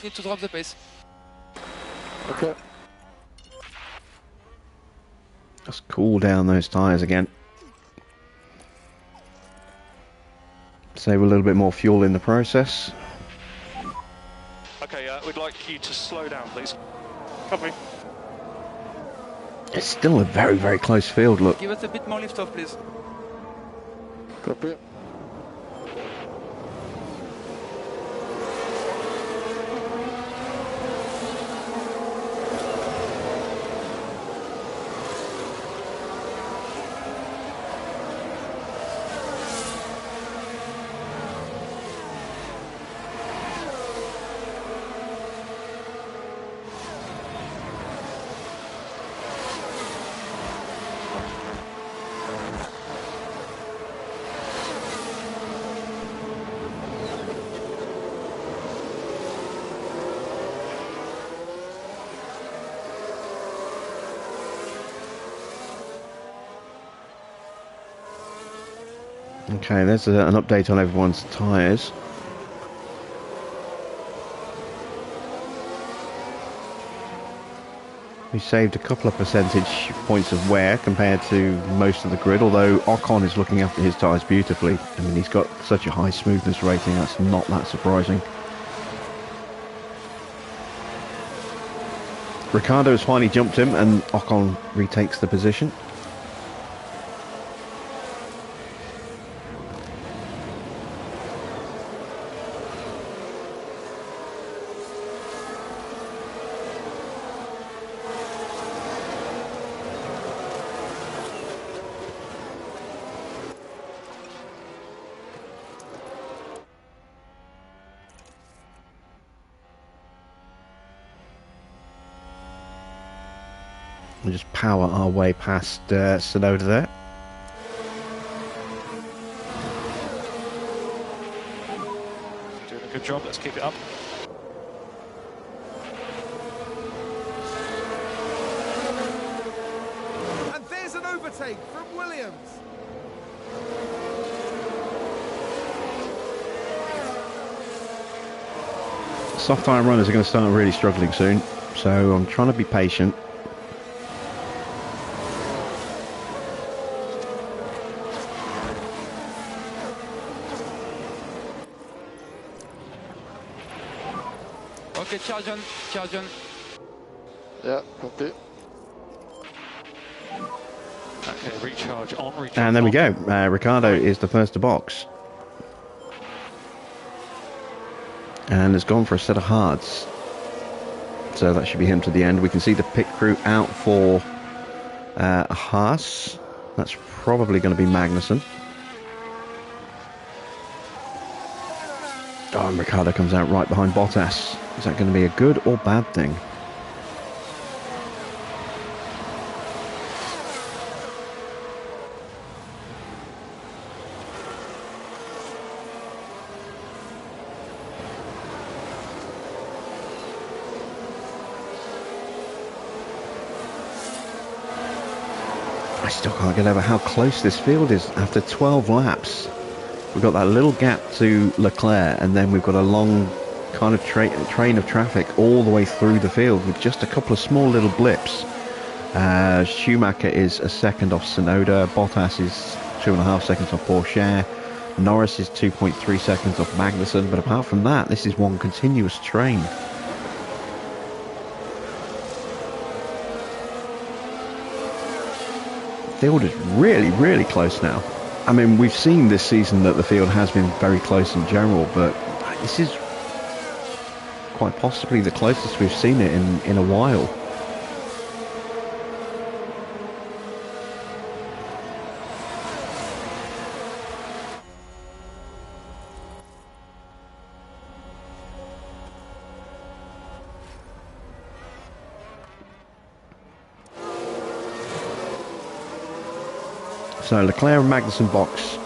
Need to drop the pace. Okay. Let's cool down those tyres again. Save a little bit more fuel in the process. Okay, we'd like you to slow down, please. Copy. It's still a very, very close field, look. Give us a bit more lift off, please. Copy. Okay, there's an update on everyone's tyres. We saved a couple of percentage points of wear compared to most of the grid, although Ocon is looking after his tyres beautifully. I mean, he's got such a high smoothness rating, that's not that surprising. Ricardo has finally jumped him and Ocon retakes the position. We'll just power our way past Sonoda there. Doing a good job, let's keep it up. And there's an overtake from Williams. Soft tyre runners are going to start really struggling soon, so I'm trying to be patient. Okay, charge on, charge on. Yeah, copy. Okay, recharge on, recharge And there we on. go. Ricardo is the first to box. And has gone for a set of hards. So that should be him to the end. We can see the pit crew out for a Haas. That's probably going to be Magnussen. Oh, and Ricardo comes out right behind Bottas. Is that going to be a good or bad thing? I still can't get over how close this field is after 12 laps. We've got that little gap to Leclerc, and then we've got a long kind of train of traffic all the way through the field with just a couple of small little blips. Schumacher is a second off Sonoda, Bottas is 2.5 seconds off Porsche, Norris is 2.3 seconds off Magnussen, but apart from that, this is one continuous train. The field is really, really close now. I mean, we've seen this season that the field has been very close in general, but this is quite possibly the closest we've seen it in a while. So Leclerc and Magnussen box.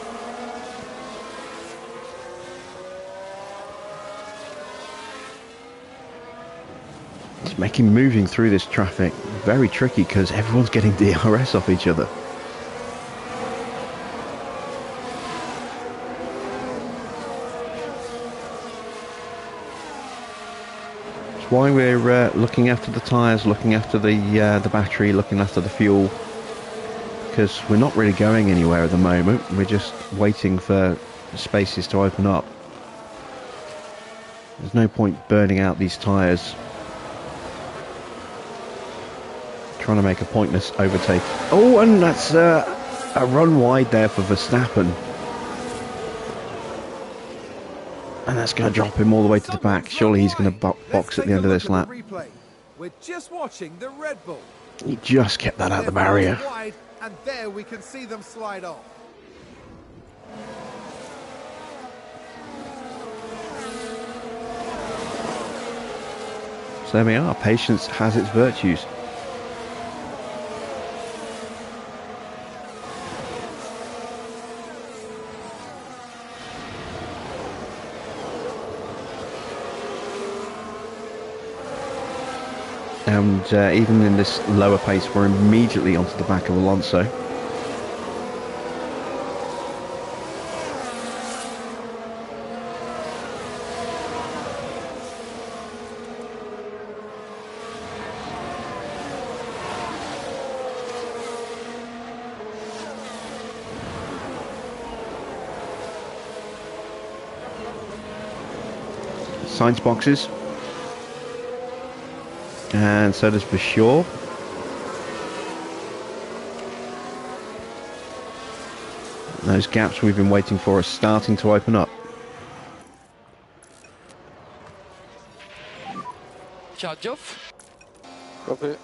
It's making moving through this traffic very tricky because everyone's getting DRS off each other. That's why we're looking after the tyres, looking after the battery, looking after the fuel. Because we're not really going anywhere at the moment. We're just waiting for spaces to open up. There's no point burning out these tyres. Trying to make a pointless overtake. Oh, and that's a run wide there for Verstappen. And that's going to drop him all the way to the back. Surely he's going to box at the end of this lap. We're just watching the Red Bull. He just kept that out the barrier. And there we can see them slide off. So there we are. Patience has its virtues. And even in this lower pace, we're immediately onto the back of Alonso. Science boxes. And so does Bashore. Those gaps we've been waiting for are starting to open up. Charge off. Copy.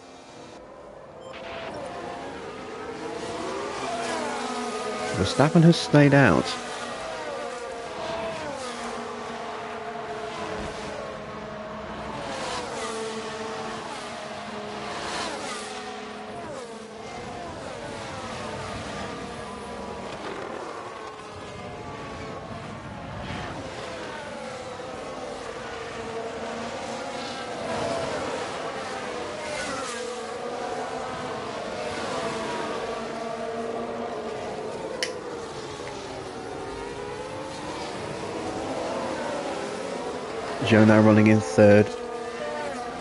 Verstappen has stayed out. Joe now running in third,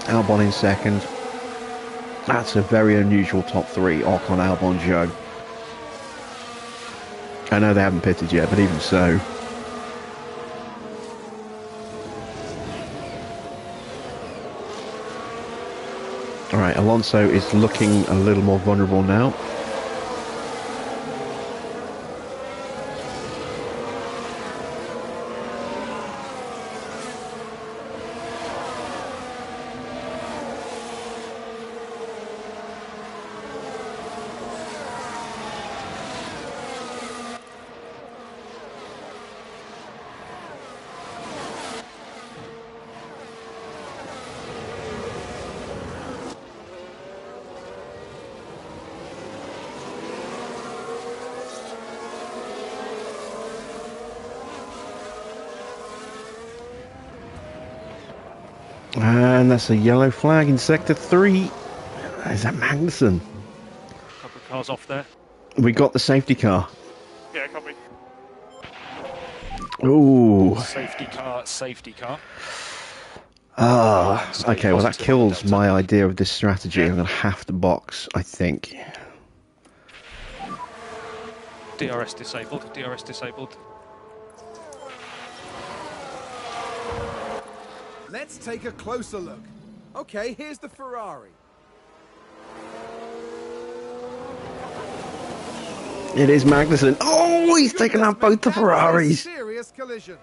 Albon in second. That's a very unusual top three, Ocon, Albon, Joe. I know they haven't pitted yet, but even so. Alright, Alonso is looking a little more vulnerable now. And that's a yellow flag in sector 3. Is that Magnussen? Couple of cars off there. We got the safety car. Yeah, copy. Ooh. Safety car, safety car. Ah, okay, well that Positive kills delta. my idea of this strategy. I'm going to have to box, I think. DRS disabled, DRS disabled. Let's take a closer look. Okay, here's the Ferrari. It is Magnussen. Oh, he's taken out both the That was a Ferraris. serious collision.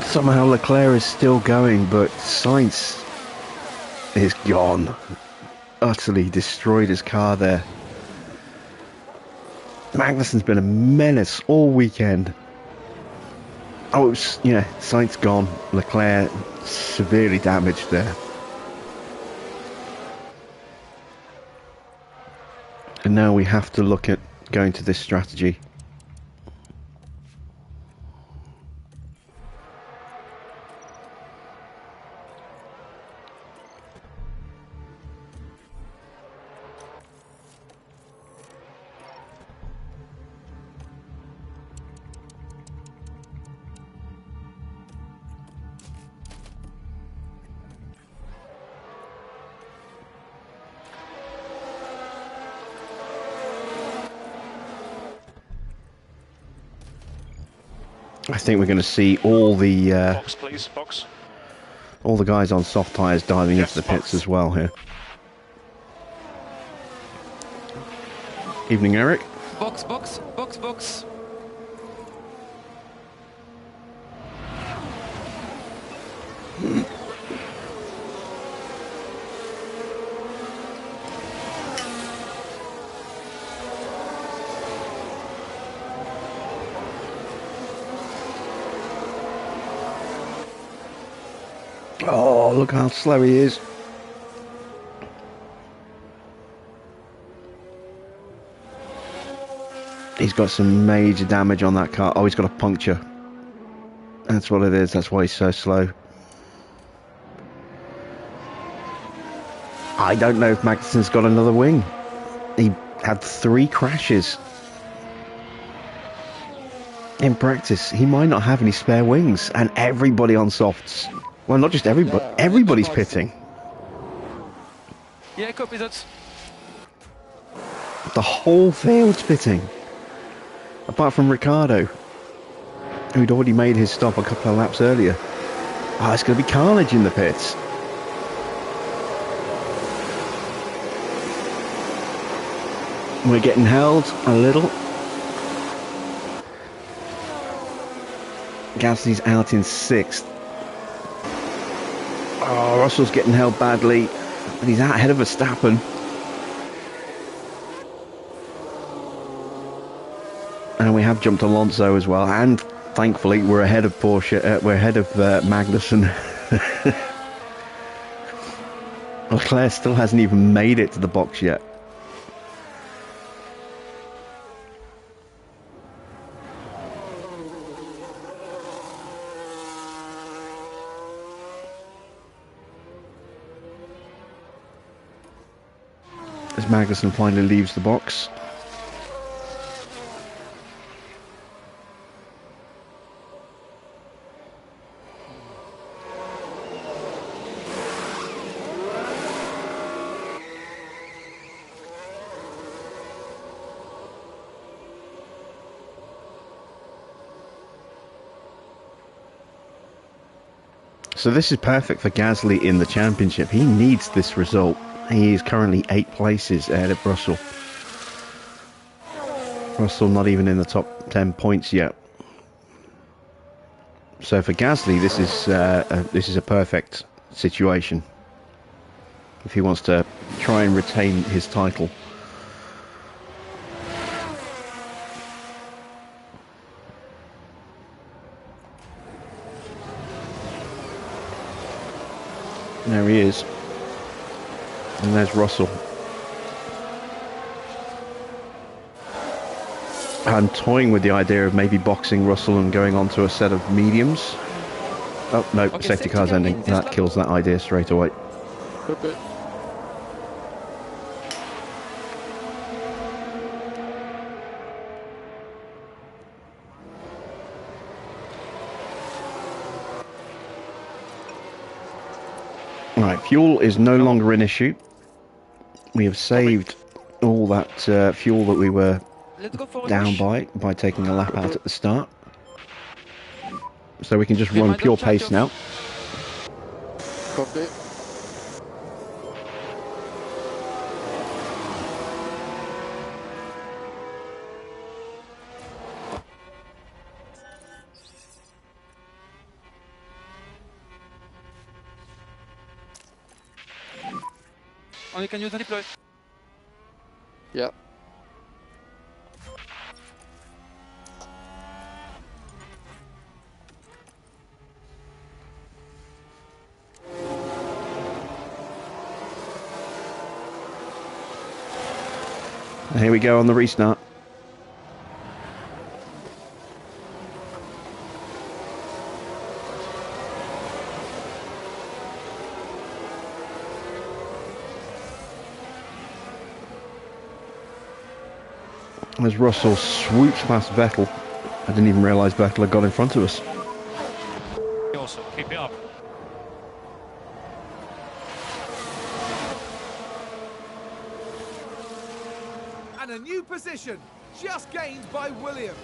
Somehow Leclerc is still going, but Sainz is gone. Utterly destroyed his car there. Magnussen's been a menace all weekend. Oh, yeah, Sainz gone. Leclerc severely damaged there. And now we have to look at going to this strategy. I think we're going to see all the Box, please. Box. all the guys on soft tyres diving Yes, into the pits box. as well here. Evening, Eric. Box, box, box, box. Oh, look how slow he is. He's got some major damage on that car. Oh, he's got a puncture. That's what it is. That's why he's so slow. I don't know if Magnussen's got another wing. He had 3 crashes. In practice, he might not have any spare wings. And everybody on softs... Well, not just everybody. Everybody's pitting. Yeah, copy that. The whole field's pitting. Apart from Ricciardo, who'd already made his stop a couple of laps earlier. Oh, it's going to be carnage in the pits. We're getting held a little. Gasly's out in 6th. Oh, Russell's getting held badly. But he's out ahead of Verstappen. And we have jumped Alonso as well. And thankfully, we're ahead of Porsche. We're ahead of Magnussen. Leclerc still hasn't even made it to the box yet. As Magnussen finally leaves the box. So this is perfect for Gasly in the championship. He needs this result. He is currently 8 places ahead of Russell. Russell not even in the top 10 points yet. So for Gasly, this is a perfect situation if he wants to try and retain his title. There he is. And there's Russell. I'm toying with the idea of maybe boxing Russell and going on to a set of mediums. Oh, no, Okay, safety car's car ending. in this That lap. kills that idea straight away. Okay. Right, fuel is no longer an issue. We have saved all that fuel that we were let's go for a down push. by taking a lap out at the start. So we can just Okay, run my pure dog charge pace off. now. Copy. And you can use the deploy. Yeah. And here we go on the restart. As Russell swoops past Vettel, I didn't even realise Vettel had got in front of us. Awesome, keep it up. And a new position, just gained by Williams.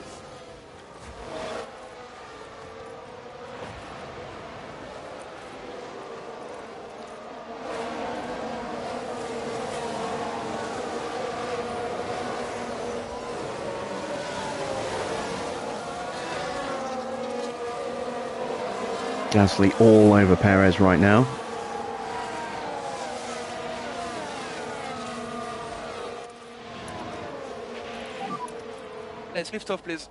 Gasly all over Perez right now. Let's lift off, please.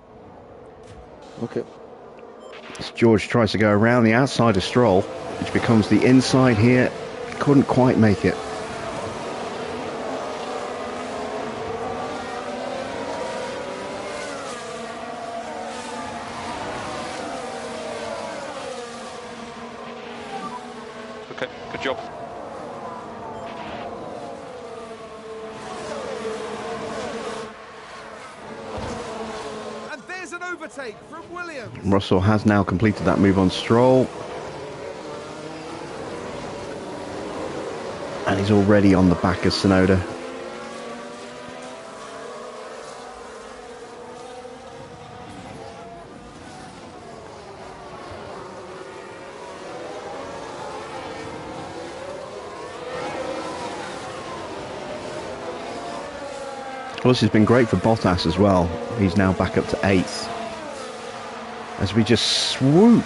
Okay. As George tries to go around the outside of Stroll, which becomes the inside here. Couldn't quite make it. Okay, good job. And there's an overtake from Williams. Russell has now completed that move on Stroll. And he's already on the back of Tsunoda. Well, this has been great for Bottas as well. He's now back up to 8th. As we just swoop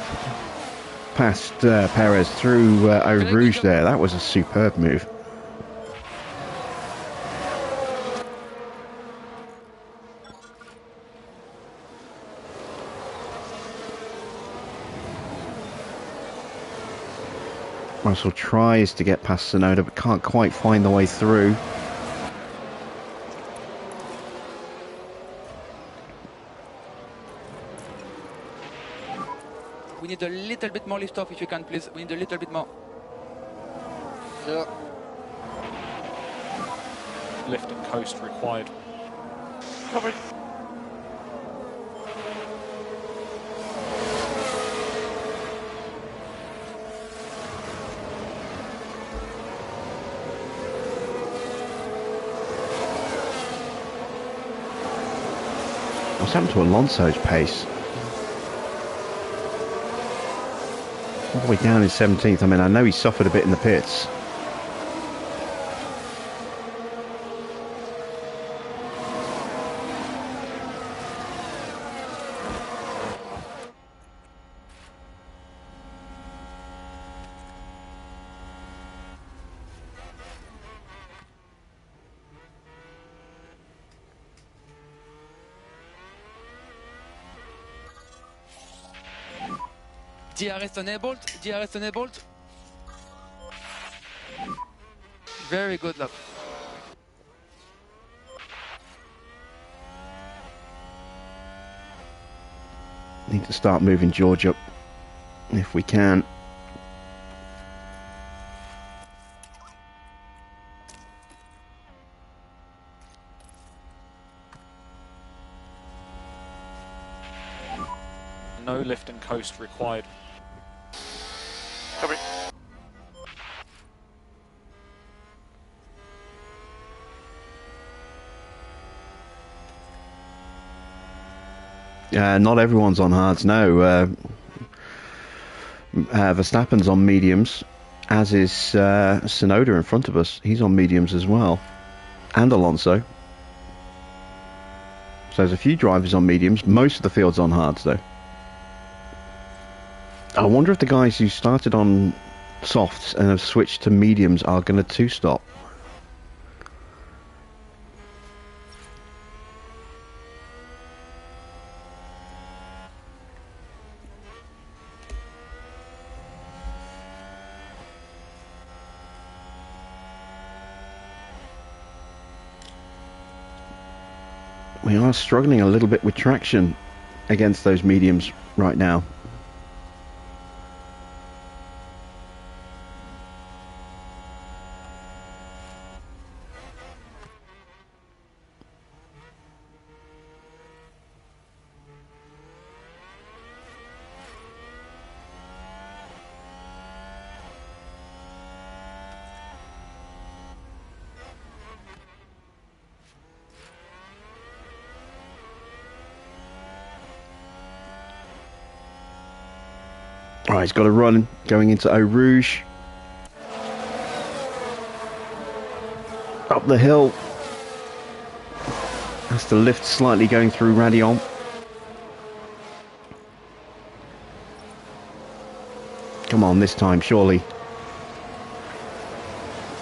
past Perez through Eau Rouge there. That was a superb move. Russell tries to get past Tsunoda but can't quite find the way through. We need a little bit more lift off if you can, please. We need a little bit more. Yeah. Lift and coast required. Covered. What's happened to Alonso's pace? All the way down in 17th. I mean, I know he suffered a bit in the pits. DRS enabled, DRS enabled. Very good lap. Need to start moving George up if we can. No lift and coast required. Cover. Not everyone's on hards, no. Verstappen's on mediums, as is Tsunoda in front of us. He's on mediums as well. And Alonso. So there's a few drivers on mediums. Most of the field's on hards, though. I wonder if the guys who started on softs and have switched to mediums are going to two-stop. We are struggling a little bit with traction against those mediums right now. Right, he's got a run going into Eau Rouge. Up the hill. Has to lift slightly going through Radion. Come on, this time, surely.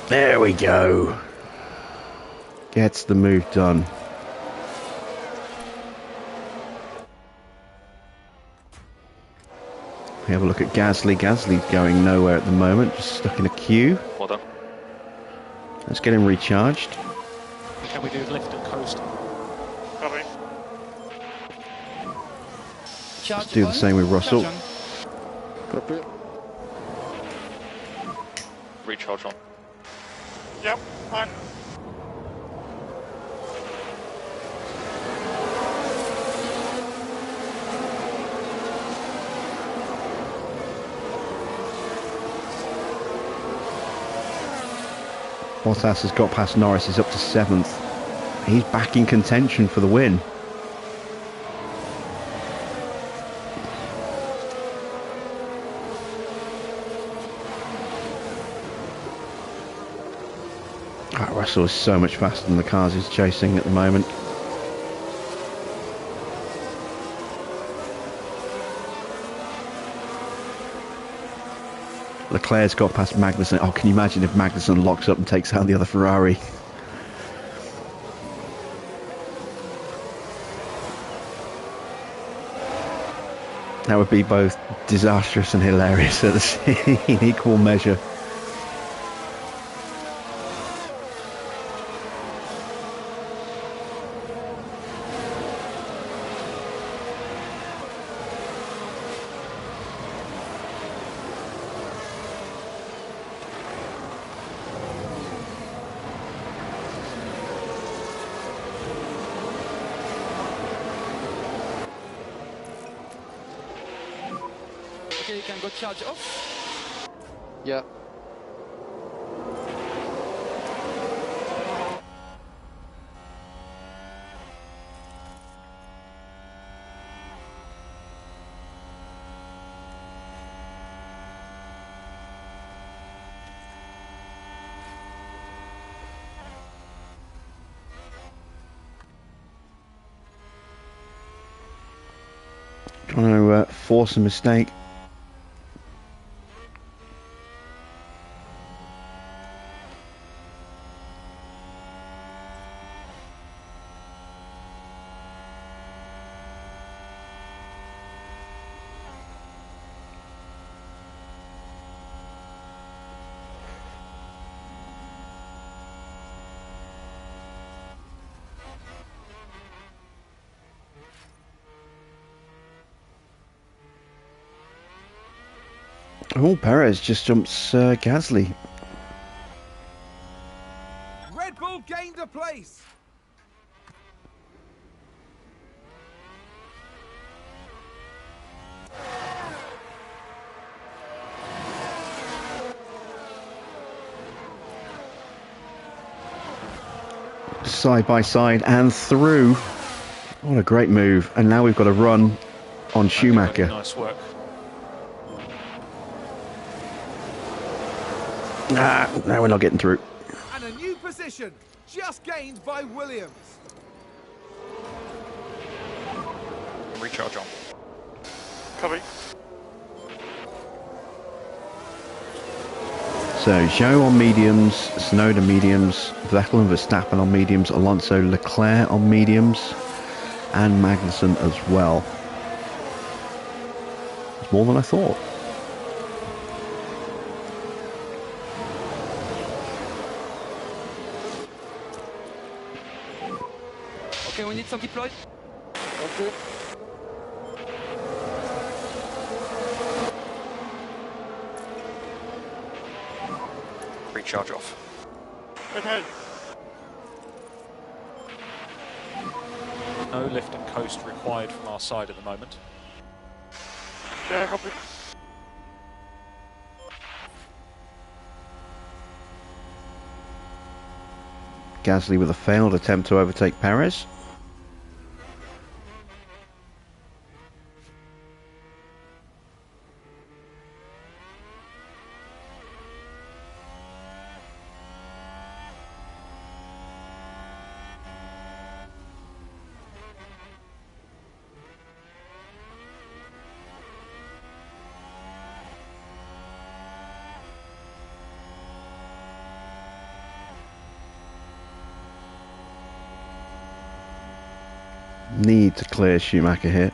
There we go. Gets the move done. We have a look at Gasly. Gasly's going nowhere at the moment, just stuck in a queue. Well done. Let's get him recharged. Can we do lift and coast? Copy. Let's do the same with Russell. Copy. Recharge on. Yep, fine. Bottas has got past Norris, he's up to 7th. He's back in contention for the win. Oh, Russell is so much faster than the cars he's chasing at the moment. Leclerc's got past Magnussen. Oh, can you imagine if Magnussen locks up and takes out the other Ferrari? That would be both disastrous and hilarious in equal measure. Okay, you can go charge off. Yeah. Trying to force a mistake. Oh, Perez just jumps Gasly. Red Bull gained a place. Side by side and through. What a great move. And now we've got a run on Schumacher. Nice work. No, we're not getting through. And a new position, just gained by Williams. Recharge on. Copy. So, Zhou on mediums, Tsunoda mediums, Vettel and Verstappen on mediums, Alonso, Leclerc on mediums, and Magnussen as well. It's more than I thought. Okay, we need some deploy. Okay. Recharge off. Okay. No lift and coast required from our side at the moment. Yeah, copy. Gasly with a failed attempt to overtake Perez. Need to clear Schumacher here.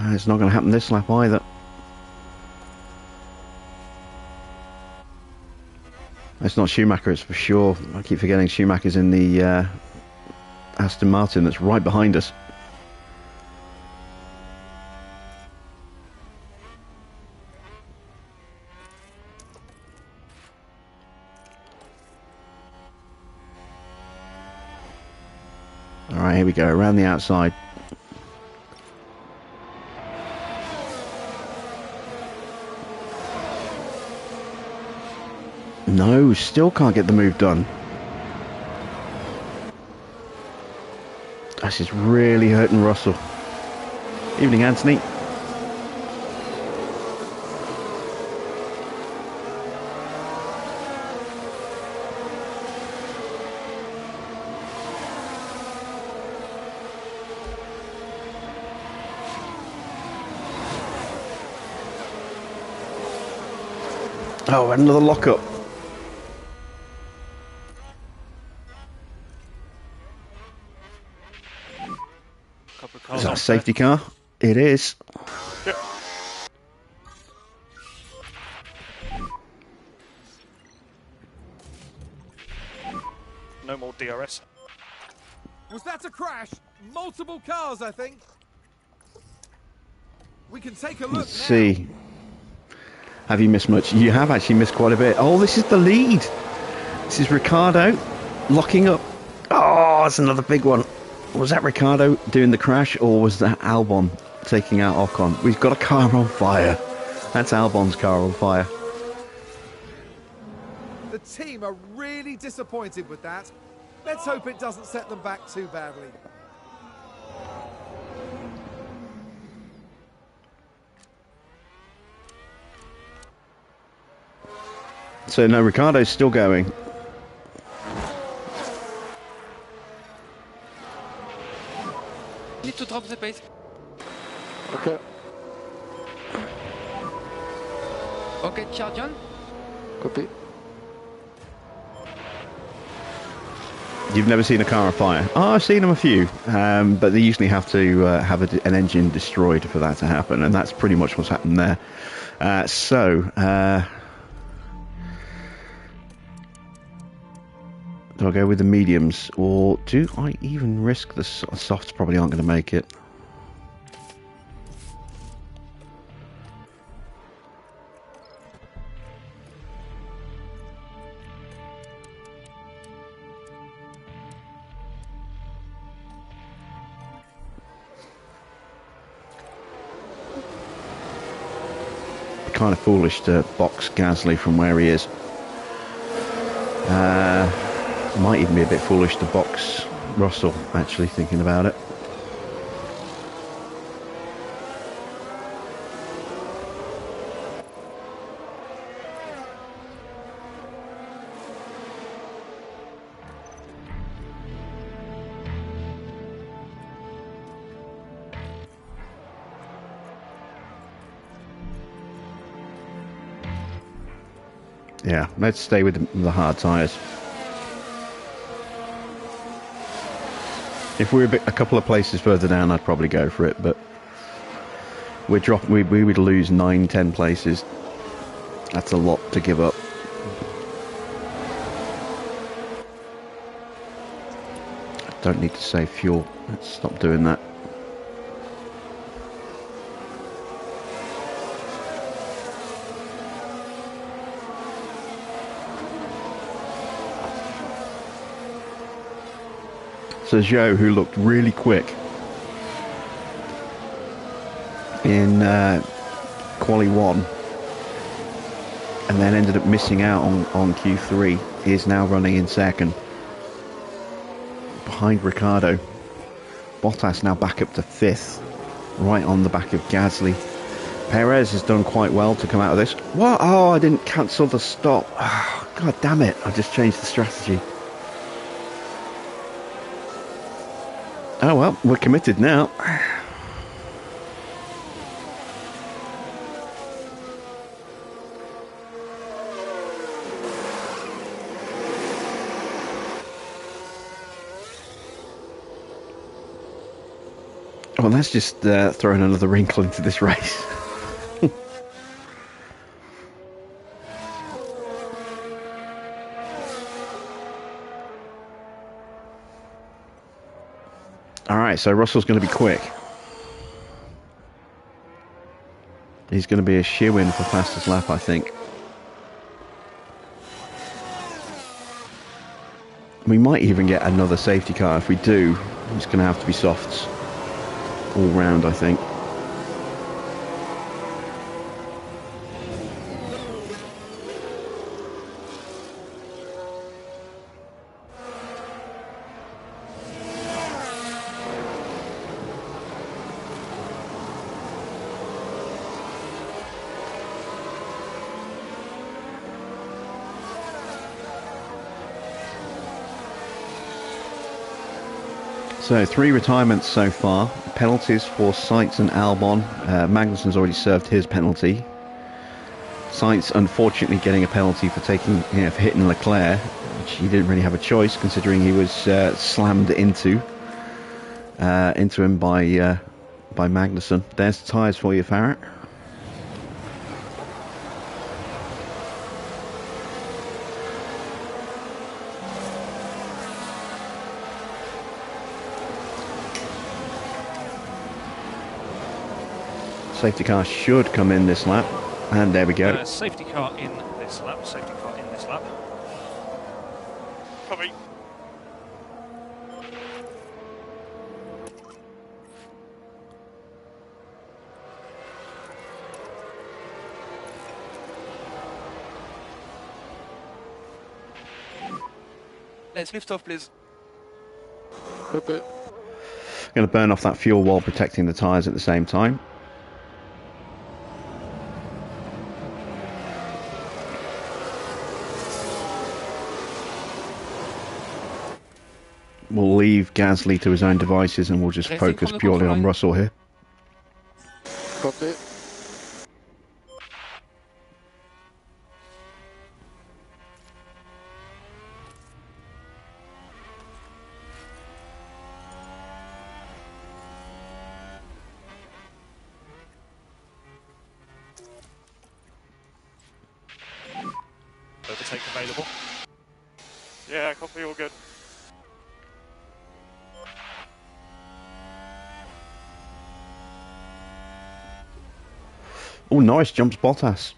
It's not going to happen this lap either. It's not Schumacher, it's for sure. I keep forgetting Schumacher's in the Aston Martin that's right behind us. Alright, here we go, around the outside. No, still can't get the move done. This is really hurting Russell. Evening, Anthony. Oh, another lockup. Is that a safety car? It is. Yep. No more DRS. Was that a crash? Multiple cars, I think. We can take a look Let's now. see. Have you missed much? You have actually missed quite a bit. Oh, this is the lead. This is Ricciardo locking up. Oh, that's another big one. Was that Ricciardo doing the crash, or was that Albon taking out Ocon? We've got a car on fire. That's Albon's car on fire. The team are really disappointed with that. Let's hope it doesn't set them back too badly. So no, Ricciardo's still going. Need to drop the pace. Okay. Okay, charge on. Copy. You've never seen a car on fire? Oh, I've seen them a few, but they usually have to have an engine destroyed for that to happen, and that's pretty much what's happened there. Do I go with the mediums, or do I even risk the softs? Probably aren't going to make it. Kind of foolish to box Gasly from where he is. Might even be a bit foolish to box Russell, actually, thinking about it. Yeah, let's stay with the hard tyres. If we were a couple of places further down, I'd probably go for it, but we would lose 9-10 places. That's a lot to give up. I don't need to save fuel. Let's stop doing that. So Zhou, who looked really quick in Quali 1 and then ended up missing out on Q3, is now running in second behind Ricciardo. Bottas now back up to 5th, right on the back of Gasly. Perez has done quite well to come out of this. What? Oh, I didn't cancel the stop. Oh, God damn it, I just changed the strategy. Oh well, we're committed now. Well, that's just throwing another wrinkle into this race. Alright, so Russell's going to be quick. He's going to be a shoe-in for fastest lap, I think. We might even get another safety car. If we do, it's going to have to be softs all round, I think. So 3 retirements so far. Penalties for Sainz and Albon. Magnussen's already served his penalty. Sainz unfortunately getting a penalty for for hitting Leclerc, which he didn't really have a choice considering he was slammed into him by Magnussen. There's the tyres for you, Farrett. Safety car should come in this lap, and there we go. Safety car in this lap, safety car in this lap. Copy. Let's lift off, please. Okay. Going to burn off that fuel while protecting the tyres at the same time. We'll leave Gasly to his own devices and we'll just focus purely on Russell here. Copy. Overtake available. Yeah, copy, all good. Oh, Norris jumps Bottas.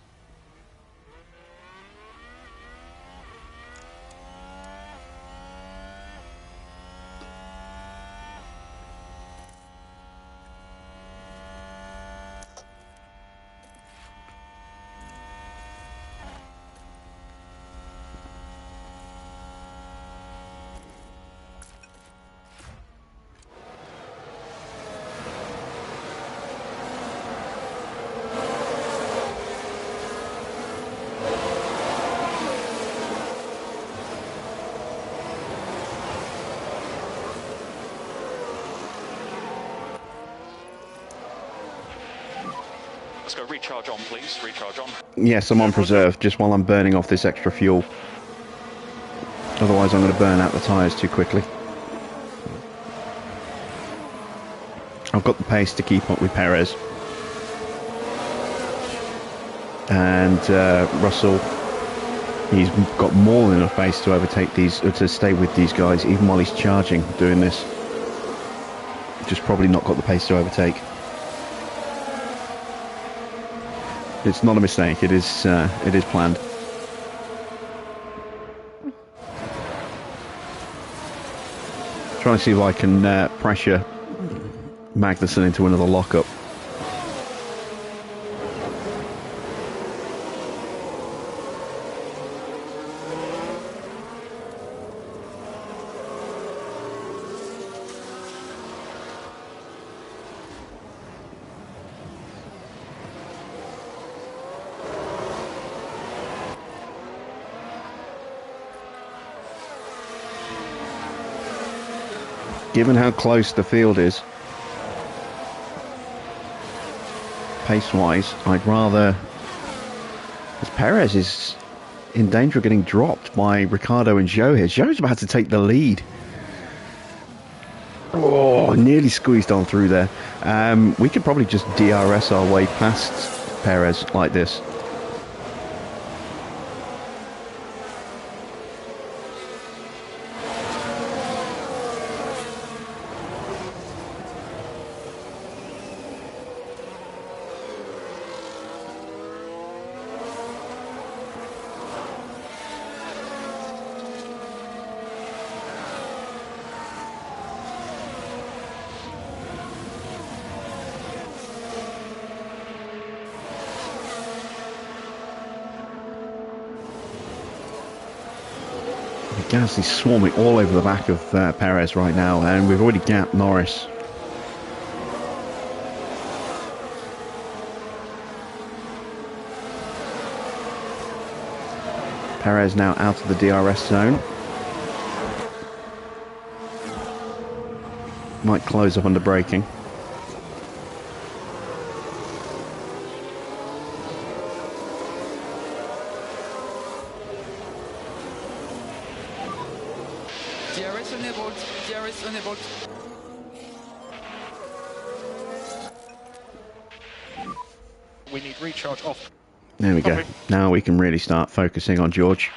Let's go recharge on, please. Recharge on. Yes, I'm on preserve just while I'm burning off this extra fuel. Otherwise I'm going to burn out the tyres too quickly. I've got the pace to keep up with Perez. And Russell, he's got more than enough pace to overtake these, to stay with these guys, even while he's charging, doing this. Just probably not got the pace to overtake. It's not a mistake. It is planned. Trying to see if I can pressure Magnussen into another lockup. Given how close the field is, pace-wise, I'd rather... As Perez is in danger of getting dropped by Ricciardo and Zhou here. Zhou's about to take the lead. Oh, nearly squeezed on through there. We could probably just DRS our way past Perez like this. Gasly's swarming all over the back of Perez right now, and we've already gapped Norris. Perez now out of the DRS zone. Might close up under braking. DRS enabled, DRS enabled. We need recharge off. There we go. Now we can really start focusing on George.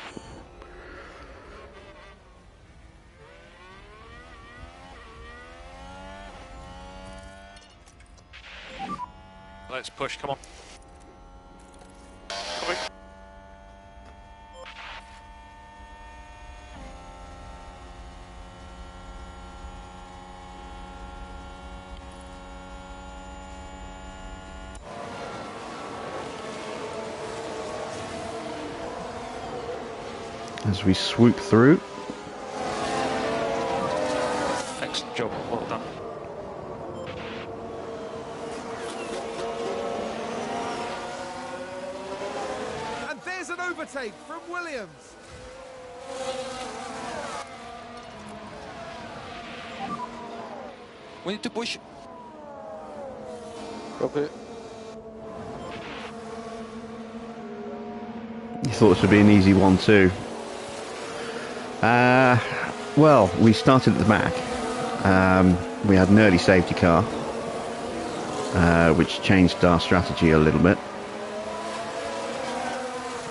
Let's push, come on. Copy. As we swoop through. Excellent job, well done. And there's an overtake from Williams. We need to push. Copy. You thought this would be an easy one too. Well, we started at the back. We had an early safety car, which changed our strategy a little bit.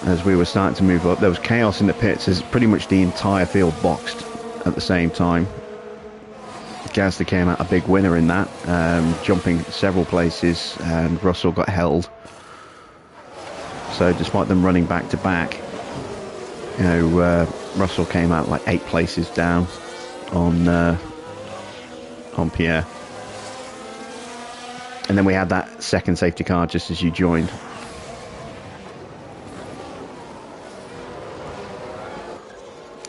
As we were starting to move up, there was chaos in the pits as pretty much the entire field boxed at the same time. Gasly came out a big winner in that, jumping several places, and Russell got held. So despite them running back to back, you know, Russell came out like 8 places down on Pierre. And then we had that second safety car just as you joined.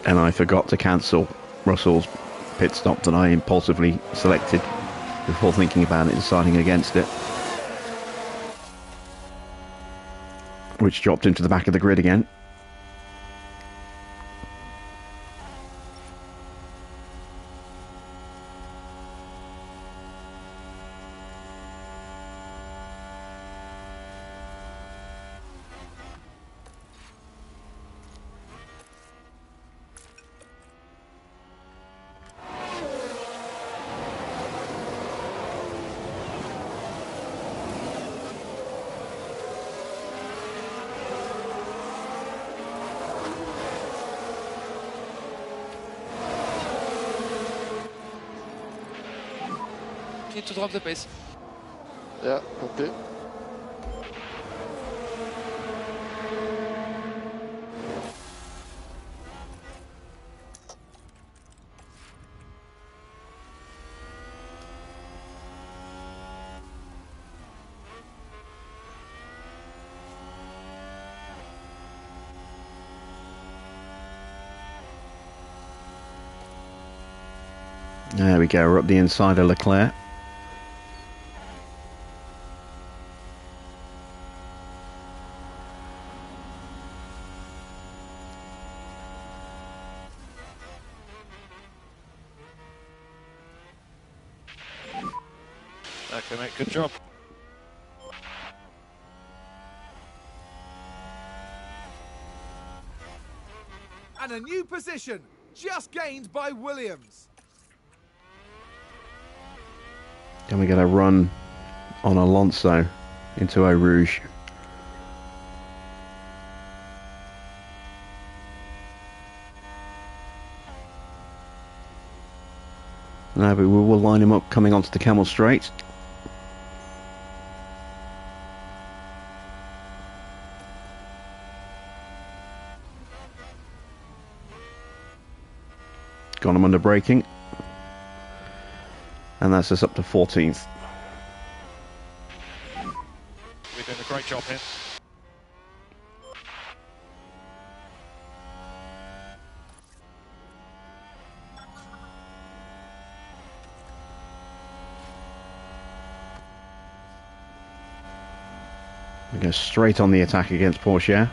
And I forgot to cancel Russell's pit stop that I impulsively selected before thinking about it, deciding against it. Which dropped him to the back of the grid again. need to drop the pace. Yeah, copy. There we go, we're up the inside of Leclerc. Okay, mate, good job. And a new position, just gained by Williams. Then we get a run on Alonso into Eau Rouge. No, but we will line him up coming onto the Camel Straight. Got him under braking. And that's us up to 14th. We're doing a great job here. We go straight on the attack against Porsche.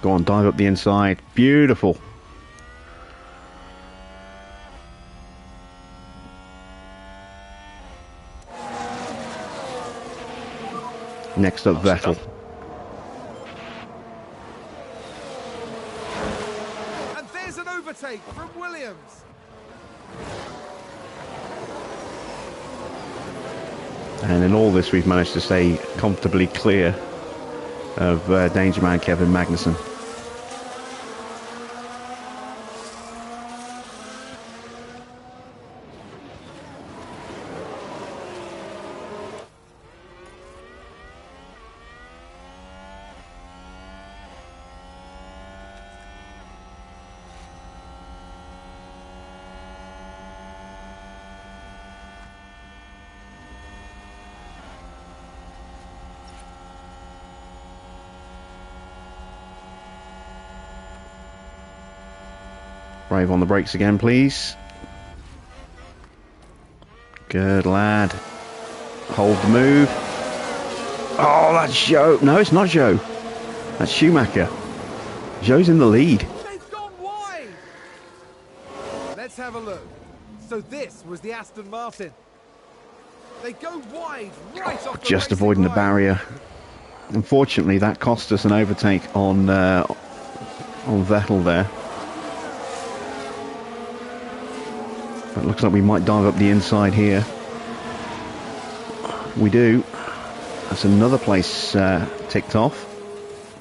Go on, dive up the inside. Beautiful. Next up, Vettel. And there's an overtake from Williams. And in all this, we've managed to stay comfortably clear of danger man Kevin Magnussen. Brave on the brakes again, please. Good lad. Hold the move. Oh, that's Joe. No, it's not Joe. That's Schumacher. Joe's in the lead. They've gone wide. Let's have a look. So this was the Aston Martin. They go wide, right off the Just racing avoiding the line. barrier. Unfortunately, that cost us an overtake on Vettel there. But it looks like we might dive up the inside here. We do. That's another place ticked off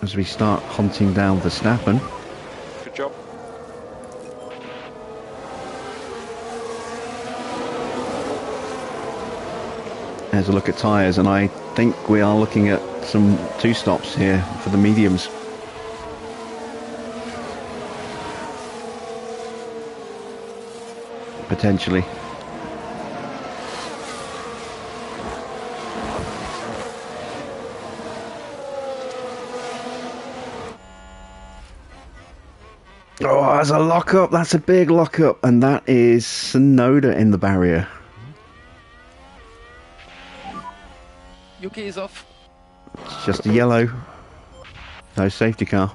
as we start hunting down Verstappen. Good job. There's a look at tyres, and I think we are looking at some two stops here for the mediums. Potentially. Oh, there's a lock-up. That's a big lock-up. And that is Sonoda in the barrier. UK is off. It's just a yellow. No safety car.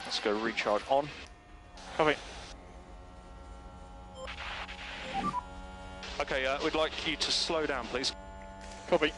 Let's go recharge on. Copy. Okay, we'd like you to slow down, please. Copy.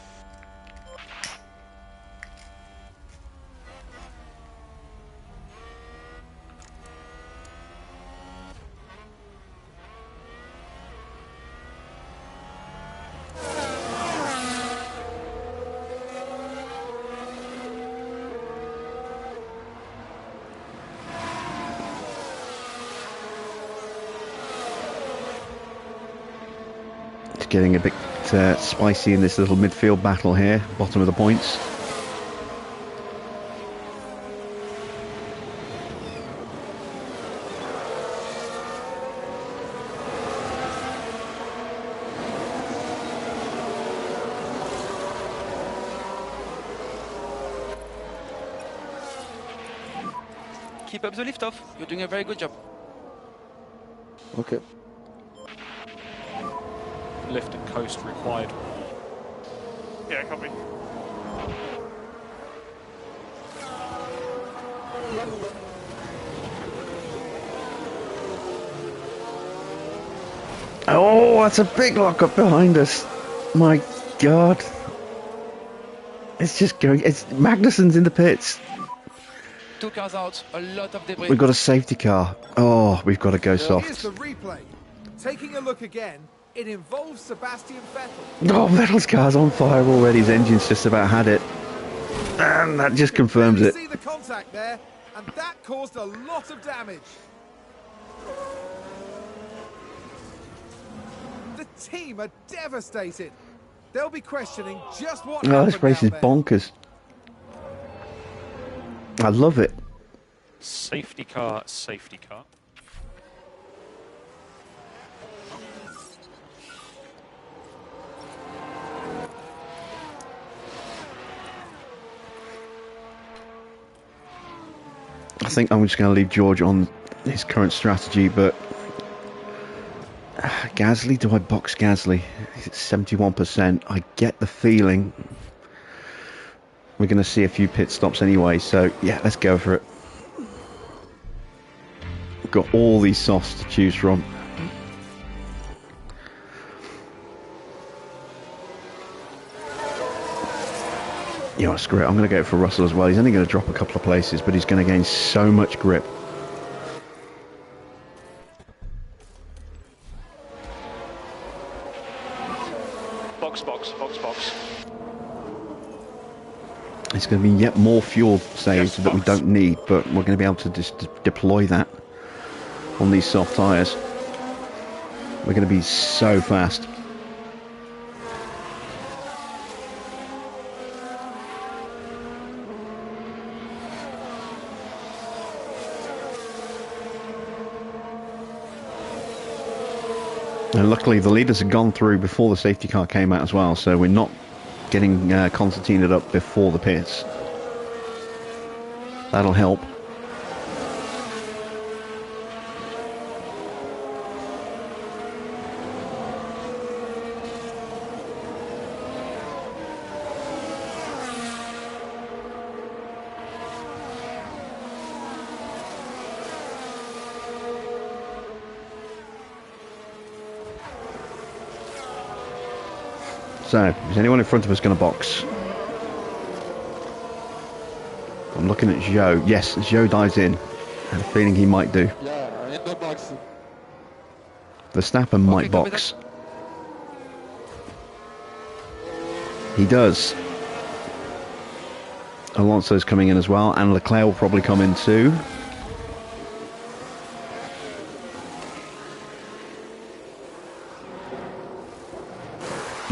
getting a bit spicy in this little midfield battle here, bottom of the points. Keep up the lift off. You're doing a very good job. Okay. Lift and coast required. Yeah, copy. Oh, that's a big lockup behind us. My God. It's just going. It's Magnussen's in the pits. 2 cars out, a lot of debris. We've got a safety car. Oh, we've got to go Here's soft. the replay. Taking a look again, it involves Sebastian Vettel. Oh, Vettel's car's on fire already. His engine's just about had it. And that just confirms You it. see the contact there, and that caused a lot of damage. The team are devastated. They'll be questioning just what Oh, happened this race out is there. bonkers. I love it. Safety car, safety car. I think I'm just going to leave George on his current strategy, but Gasly, do I box Gasly? It's 71%. I get the feeling we're going to see a few pit stops anyway, so yeah, let's go for it. We've got all these softs to choose from. You know, screw it, I'm going to go for Russell as well. He's only going to drop a couple of places, but he's going to gain so much grip. Box, box, box, box. It's going to be yet more fuel saved Yes, that we box. don't need, but we're going to be able to just deploy that on these soft tyres. We're going to be so fast. And luckily the leaders had gone through before the safety car came out as well, so we're not getting concertinaed up before the pits. That'll help. So, is anyone in front of us going to box? I'm looking at Zhou. Yes, Zhou dives in. I have a feeling he might do. Yeah, in the box. Verstappen might copy box. He does. Alonso's coming in as well, and Leclerc will probably come in too.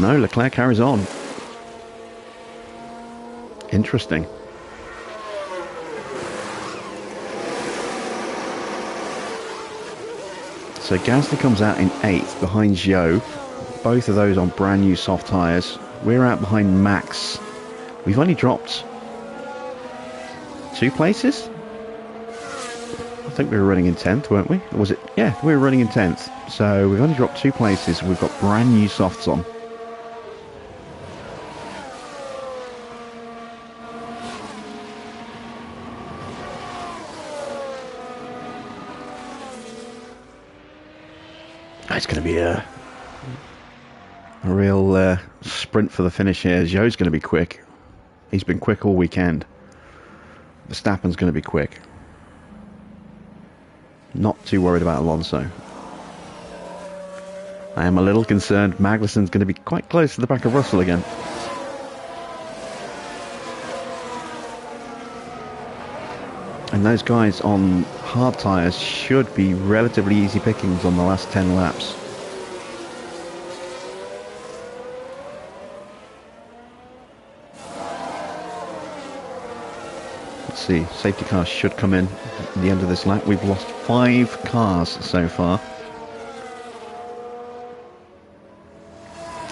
No, Leclerc carries on. Interesting. So Gasly comes out in 8th behind Zhou. Both of those on brand new soft tyres. We're out behind Max. We've only dropped 2 places? I think we were running in 10th, weren't we? Or was it? Yeah, we were running in 10th. So we've only dropped 2 places. We've got brand new softs on. It's going to be a real sprint for the finish here. Zhou's going to be quick. He's been quick all weekend. Verstappen's going to be quick. Not too worried about Alonso. I am a little concerned Magnussen's going to be quite close to the back of Russell again. And those guys on hard tyres should be relatively easy pickings on the last 10 laps. Let's see, safety cars should come in at the end of this lap. We've lost 5 cars so far.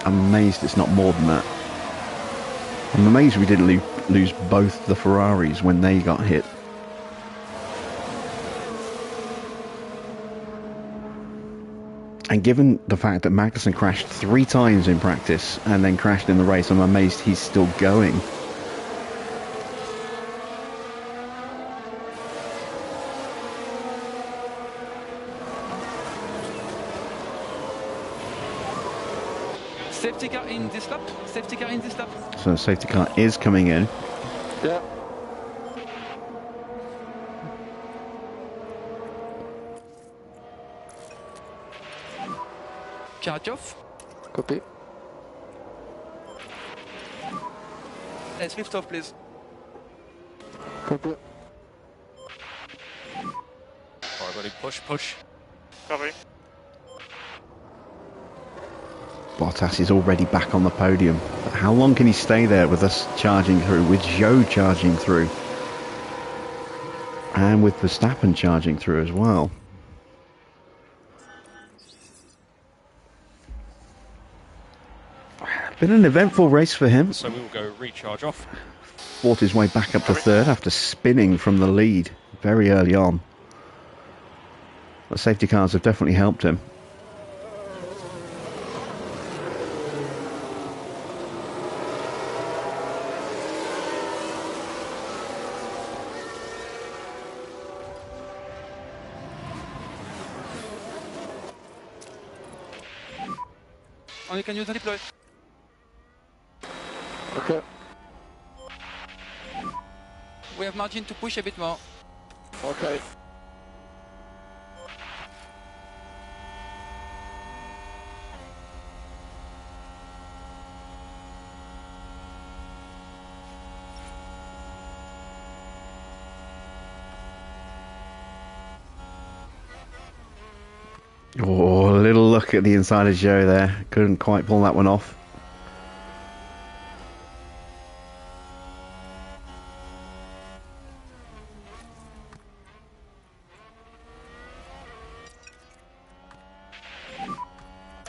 I'm amazed it's not more than that. I'm amazed we didn't lose both the Ferraris when they got hit. And given the fact that Magnussen crashed 3 times in practice and then crashed in the race, I'm amazed he's still going. Safety car in this lap. Safety car in this lap. So the safety car is coming in. Yeah. Charge off. Copy. Let's lift off, please. Copy. Alright, buddy, push. Copy. Bottas is already back on the podium. But how long can he stay there with us charging through, with Zhou charging through, and with Verstappen charging through as well? Been an eventful race for him. So we will go recharge off. Fought his way back up to third after spinning from the lead very early on. The safety cars have definitely helped him. Oh, you can use the deploy. Okay. We have margin to push a bit more. Okay. Oh, a little look at the inside of Zhou there. Couldn't quite pull that one off.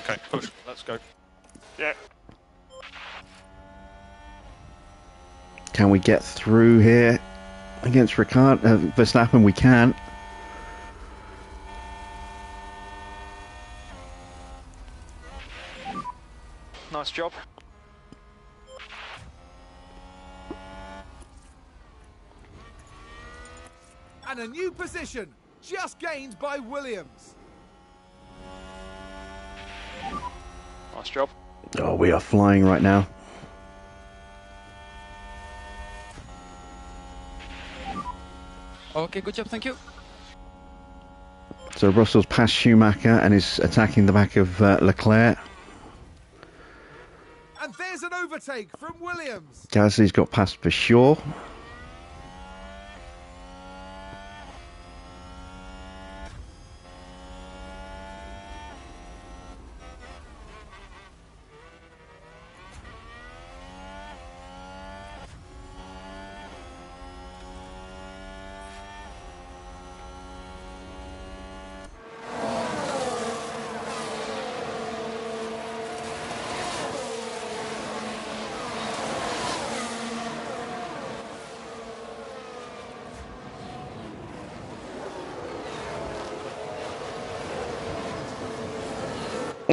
Okay, push. Let's go. Yeah. Can we get through here against Verstappen? We can. Nice job. And a new position, just gained by Williams. Nice job. Oh, we are flying right now. Okay, good job, thank you. So Russell's past Schumacher and is attacking the back of Leclerc. And there's an overtake from Williams. Gasly's got past for sure.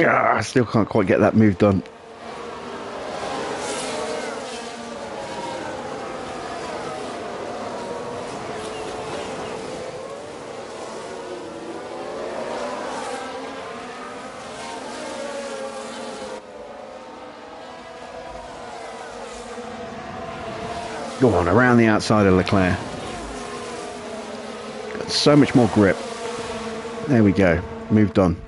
I still can't quite get that move done. Go on, around the outside of Leclerc. Got so much more grip. There we go. Move done.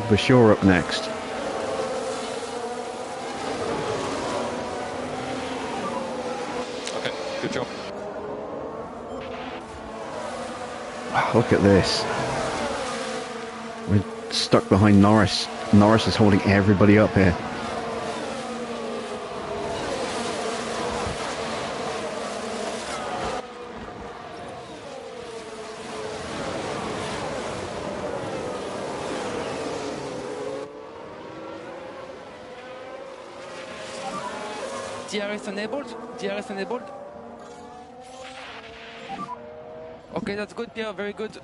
Bashir up next. Okay, good job. Wow, look at this. We're stuck behind Norris. Norris is holding everybody up here. DRS enabled. DRS enabled. Okay, that's good, Pierre. Very good.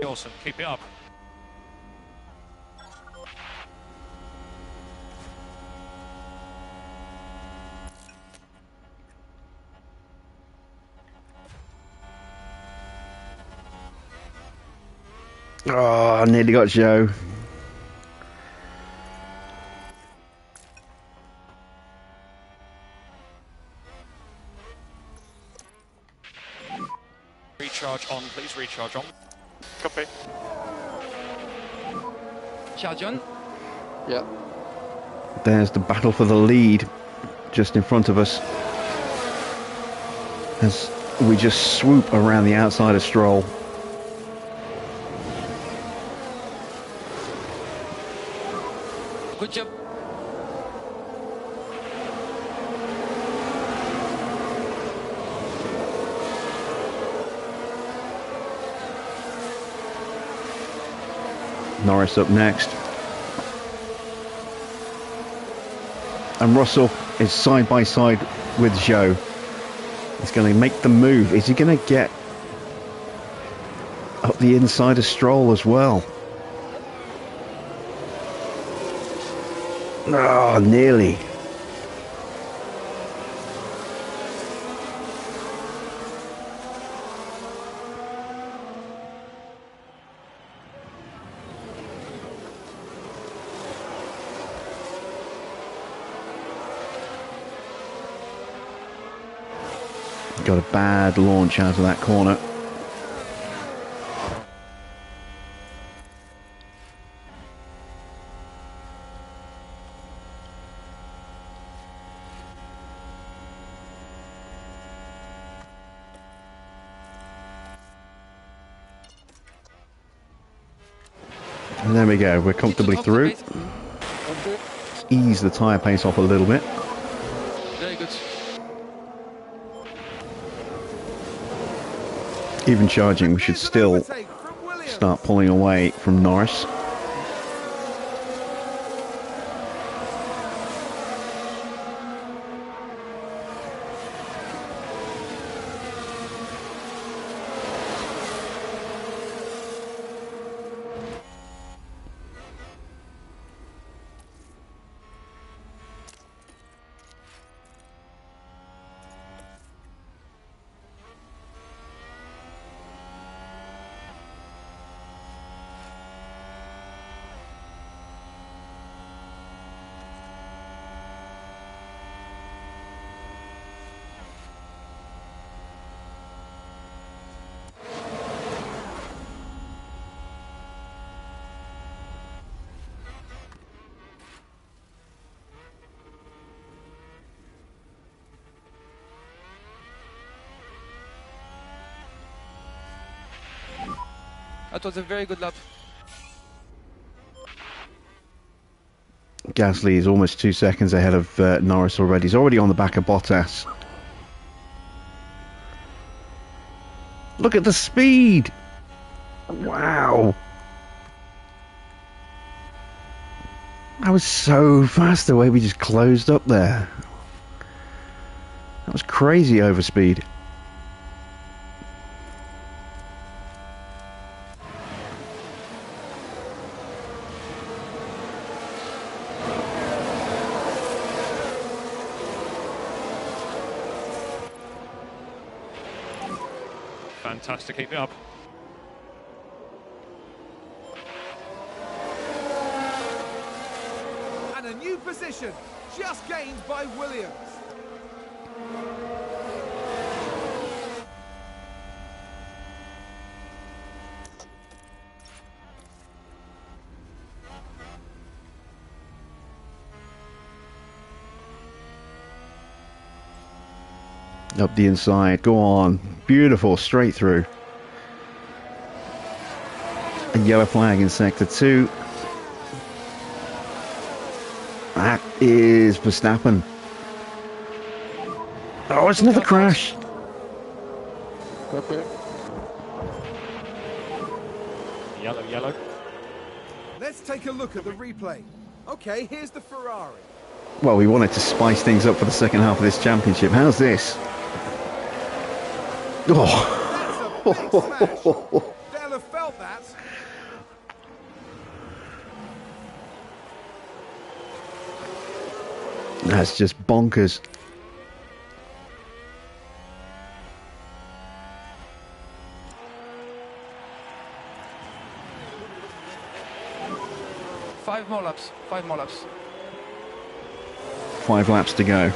Awesome. Keep it up. Oh, I nearly got Joe. Recharge on, please. Recharge on. Copy. Charge on. Yeah. There's the battle for the lead just in front of us as we just swoop around the outside of Stroll. Good job. Norris up next. And Russell is side by side with Zhou. He's going to make the move. Is he going to get up the inside of Stroll as well? Oh, nearly. Got a bad launch out of that corner. And there we go, we're comfortably through. Ease the tyre pace off a little bit. Very good. Even charging, we should still start pulling away from Norris. That was a very good lap. Gasly is almost 2 seconds ahead of Norris already. He's already on the back of Bottas. Look at the speed! Wow! That was so fast the way we just closed up there. That was crazy overspeed. Fantastic, keep it up. And a new position just gained by Williams. Up the inside, go on. Beautiful, straight through. A yellow flag in sector 2. That is Verstappen. Oh, it's another crash. Copy. Yellow, yellow. Let's take a look at the replay. Okay, here's the Ferrari. Well, we wanted to spice things up for the second half of this championship. How's this? Oh. That's a big smash. They'll have felt that. That's just bonkers. Five more laps. 5 laps to go.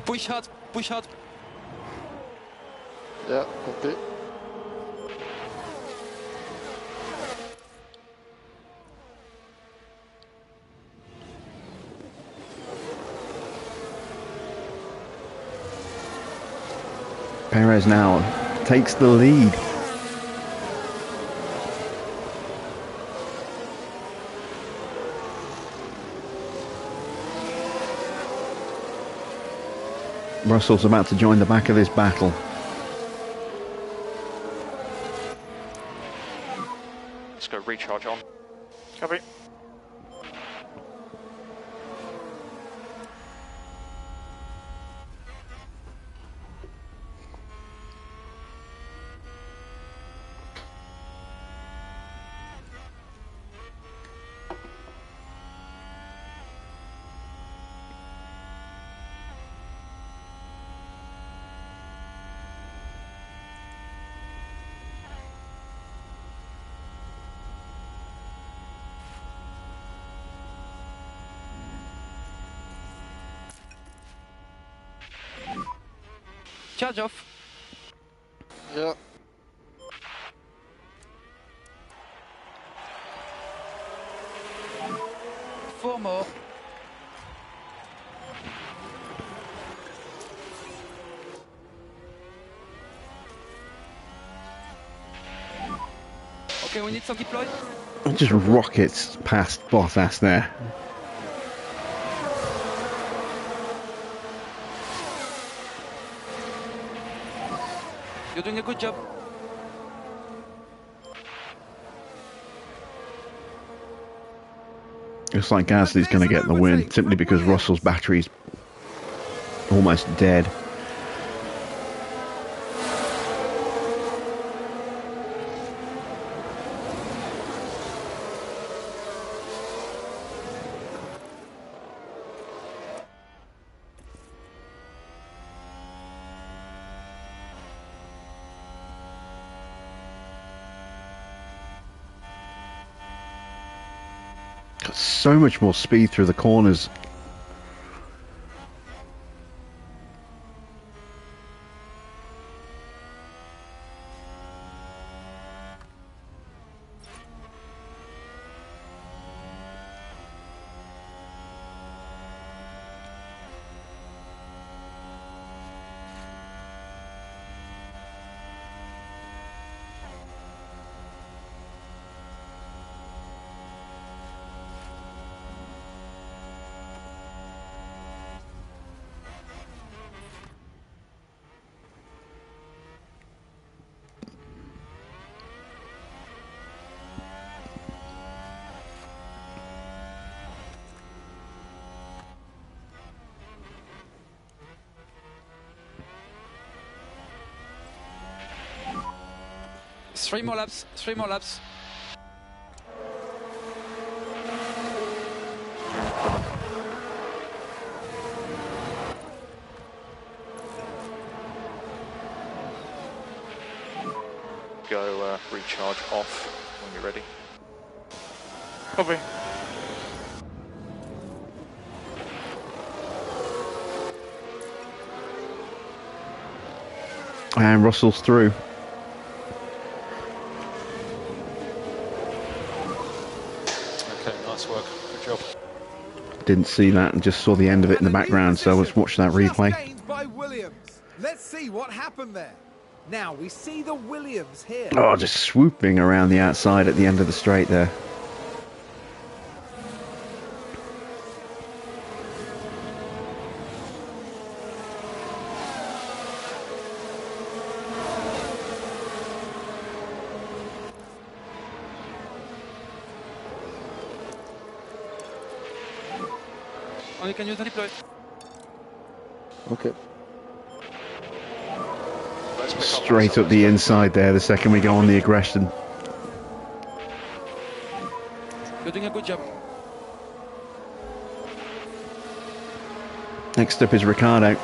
Push hard, push hard. Yeah, copy. Perez now takes the lead. Russell's about to join the back of this battle. Let's go recharge on. Copy. Charge off. Yeah. Four more. Okay, we need some deploy. Just rockets past Bottas there. You're doing a good job. Looks like Gasly's going to get the win simply because Russell's battery's almost dead. Got so much more speed through the corners. Three more laps. Go recharge off when you're ready. Copy. And Russell's through. Okay, nice work. Good job. Didn't see that and just saw the end of it in the background, so let's watch that replay. Just gained by Williams. Let's see what happened there. Now we see the Williams here. Oh, just swooping around the outside at the end of the straight there. Only can use the deploy. Okay. Let's pick Straight up up the inside there the second we go on the aggression. You're doing a good job. Next up is Ricardo.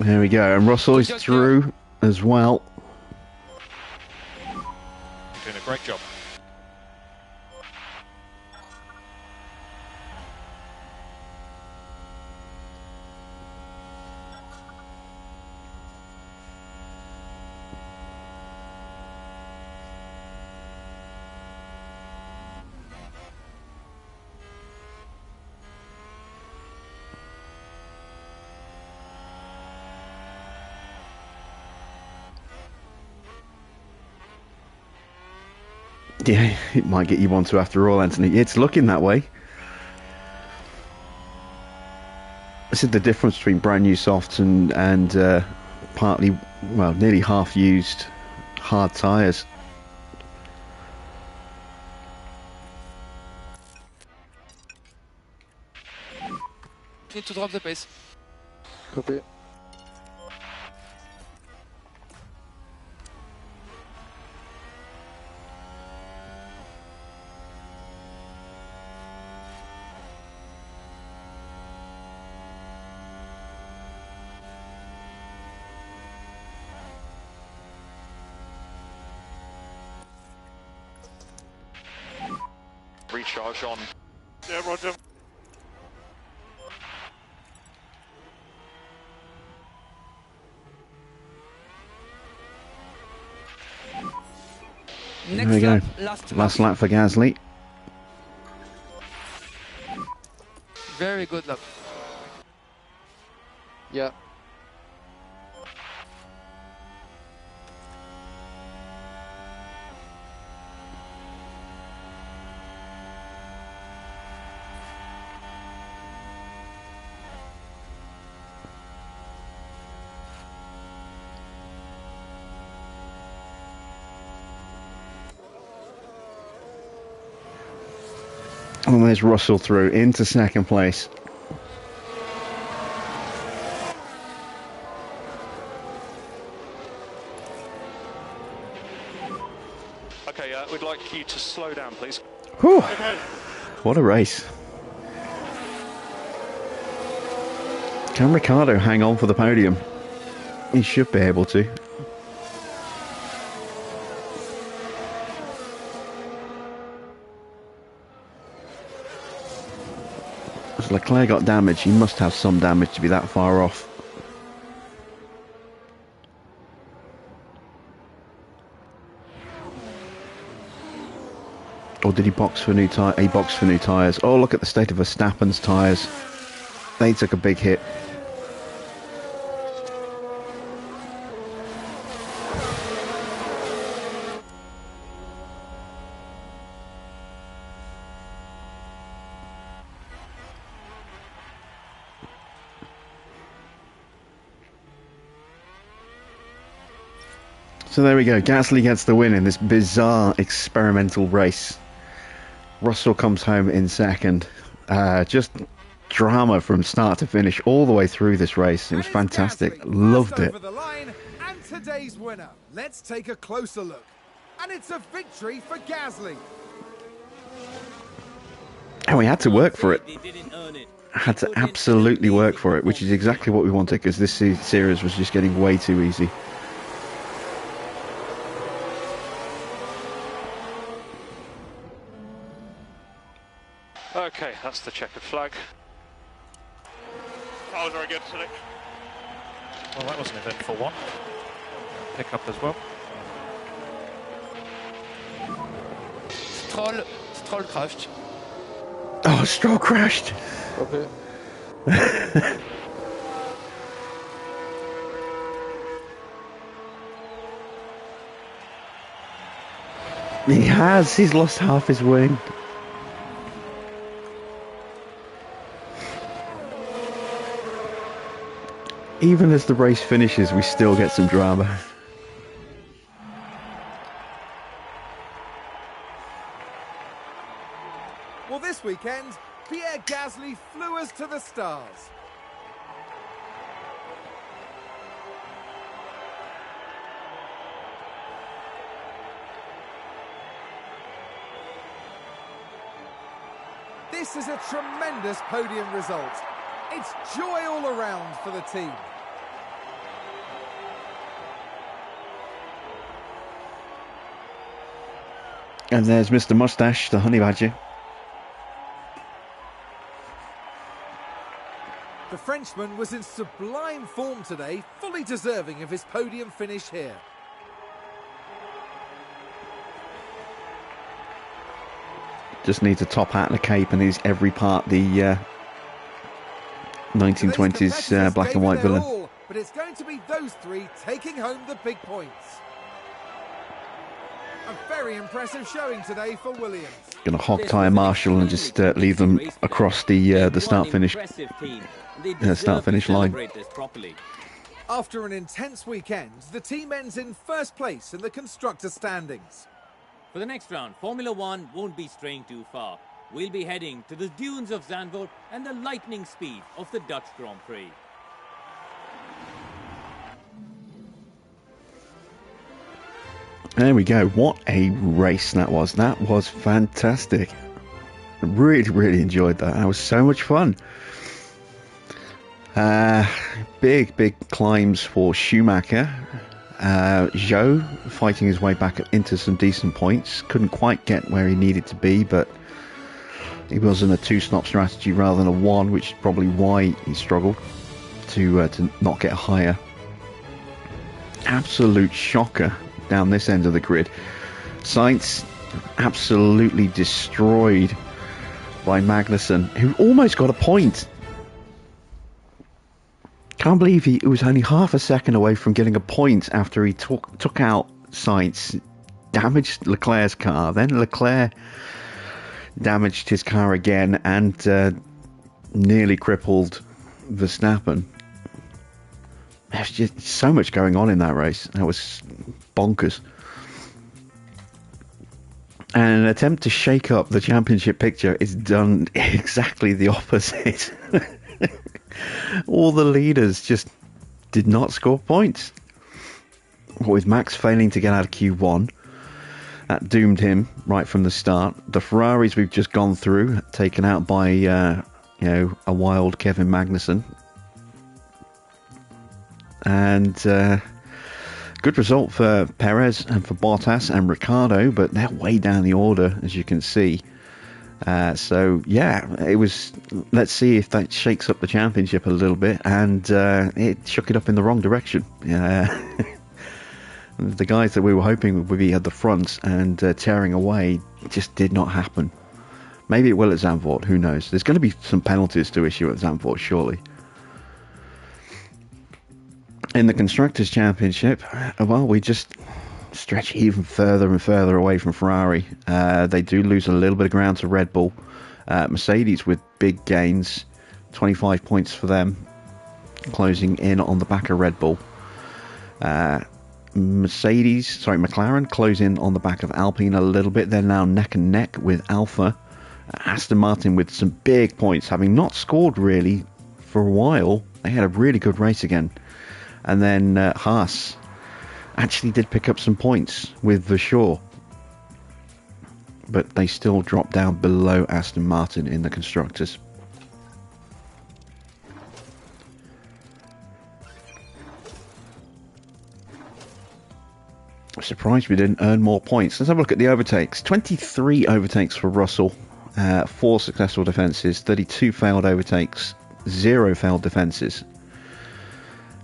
There we go, and Russell is through as well. You're doing a great job. Yeah, it might get you onto after all, Anthony. It's looking that way. This is the difference between brand new softs and partly, well, nearly half used hard tyres. Need to drop the pace. Copy. Recharge on. Yeah, roger. There we go. Last lap for Gasly. Very good lap. Yeah. And there's Russell through into second place. Okay, we'd like you to slow down, please. Whew. What a race. Can Ricardo hang on for the podium? He should be able to. As Leclerc got damage, he must have some damage to be that far off. Or did he box for new tyres? He boxed for new tyres. Oh, look at the state of Verstappen's tyres. They took a big hit. So there we go, Gasly gets the win in this bizarre experimental race. Russell comes home in second. Just drama from start to finish all the way through this race. It was fantastic. Loved it. Over the line, and today's winner. Let's take a closer look. And it's a victory for Gasly. And we had to work for it. They didn't earn it. Had to absolutely work for it, which is exactly what we wanted, because this series was just getting way too easy. Okay, that's the checkered flag. That was very good today. Well, that was an eventful one. Pick up as well. Stroll crashed. Oh, Stroll crashed. Okay. He has. He's lost half his wing. Even as the race finishes, we still get some drama. Well, this weekend, Pierre Gasly flew us to the stars. This is a tremendous podium result. It's joy all around for the team. And there's Mr. Mustache, the honey badger. The Frenchman was in sublime form today, fully deserving of his podium finish here. Just needs a top hat and a cape, and he's every part the 1920s black and white villain. All, but it's going to be those three taking home the big points. A very impressive showing today for Williams. Gonna hog tie a Marshall and just leave them across the start-finish line. After an intense weekend, the team ends in first place in the constructor standings. For the next round, Formula One won't be straying too far. We'll be heading to the dunes of Zandvoort and the lightning speed of the Dutch Grand Prix. There we go. What a race that was. That was fantastic. Really, really enjoyed that. That was so much fun. Big climbs for Schumacher. Zhou fighting his way back into some decent points. Couldn't quite get where he needed to be, but he was in a two-stop strategy rather than a one, which is probably why he struggled to not get higher. Absolute shocker down this end of the grid. Sainz absolutely destroyed by Magnussen, who almost got a point. Can't believe he was only half a second away from getting a point after he took out Sainz, damaged Leclerc's car, then Leclerc damaged his car again and nearly crippled Verstappen. There's just so much going on in that race. That was bonkers. And an attempt to shake up the championship picture is done exactly the opposite. All the leaders just did not score points. With Max failing to get out of Q1, that doomed him right from the start. The Ferraris we've just gone through, taken out by a wild Kevin Magnussen. And good result for Perez and for Bottas and Ricciardo, but they're way down the order, as you can see. So yeah, it was. Let's see if that shakes up the championship a little bit, and it shook it up in the wrong direction. The guys that we were hoping would be at the front and tearing away just did not happen. Maybe it will at Zandvoort. Who knows? There's going to be some penalties to issue at Zandvoort, surely. In the Constructors' Championship, well, we just stretch even further and further away from Ferrari. They do lose a little bit of ground to Red Bull. Mercedes with big gains, 25 points for them, closing in on the back of Red Bull. McLaren close in on the back of Alpine a little bit. They're now neck and neck with Alfa. Aston Martin with some big points, having not scored really for a while. They had a really good race again. And then Haas actually did pick up some points with Vasseur, but they still dropped down below Aston Martin in the Constructors. I'm surprised we didn't earn more points. Let's have a look at the overtakes. 23 overtakes for Russell, 4 successful defences, 32 failed overtakes, 0 failed defences.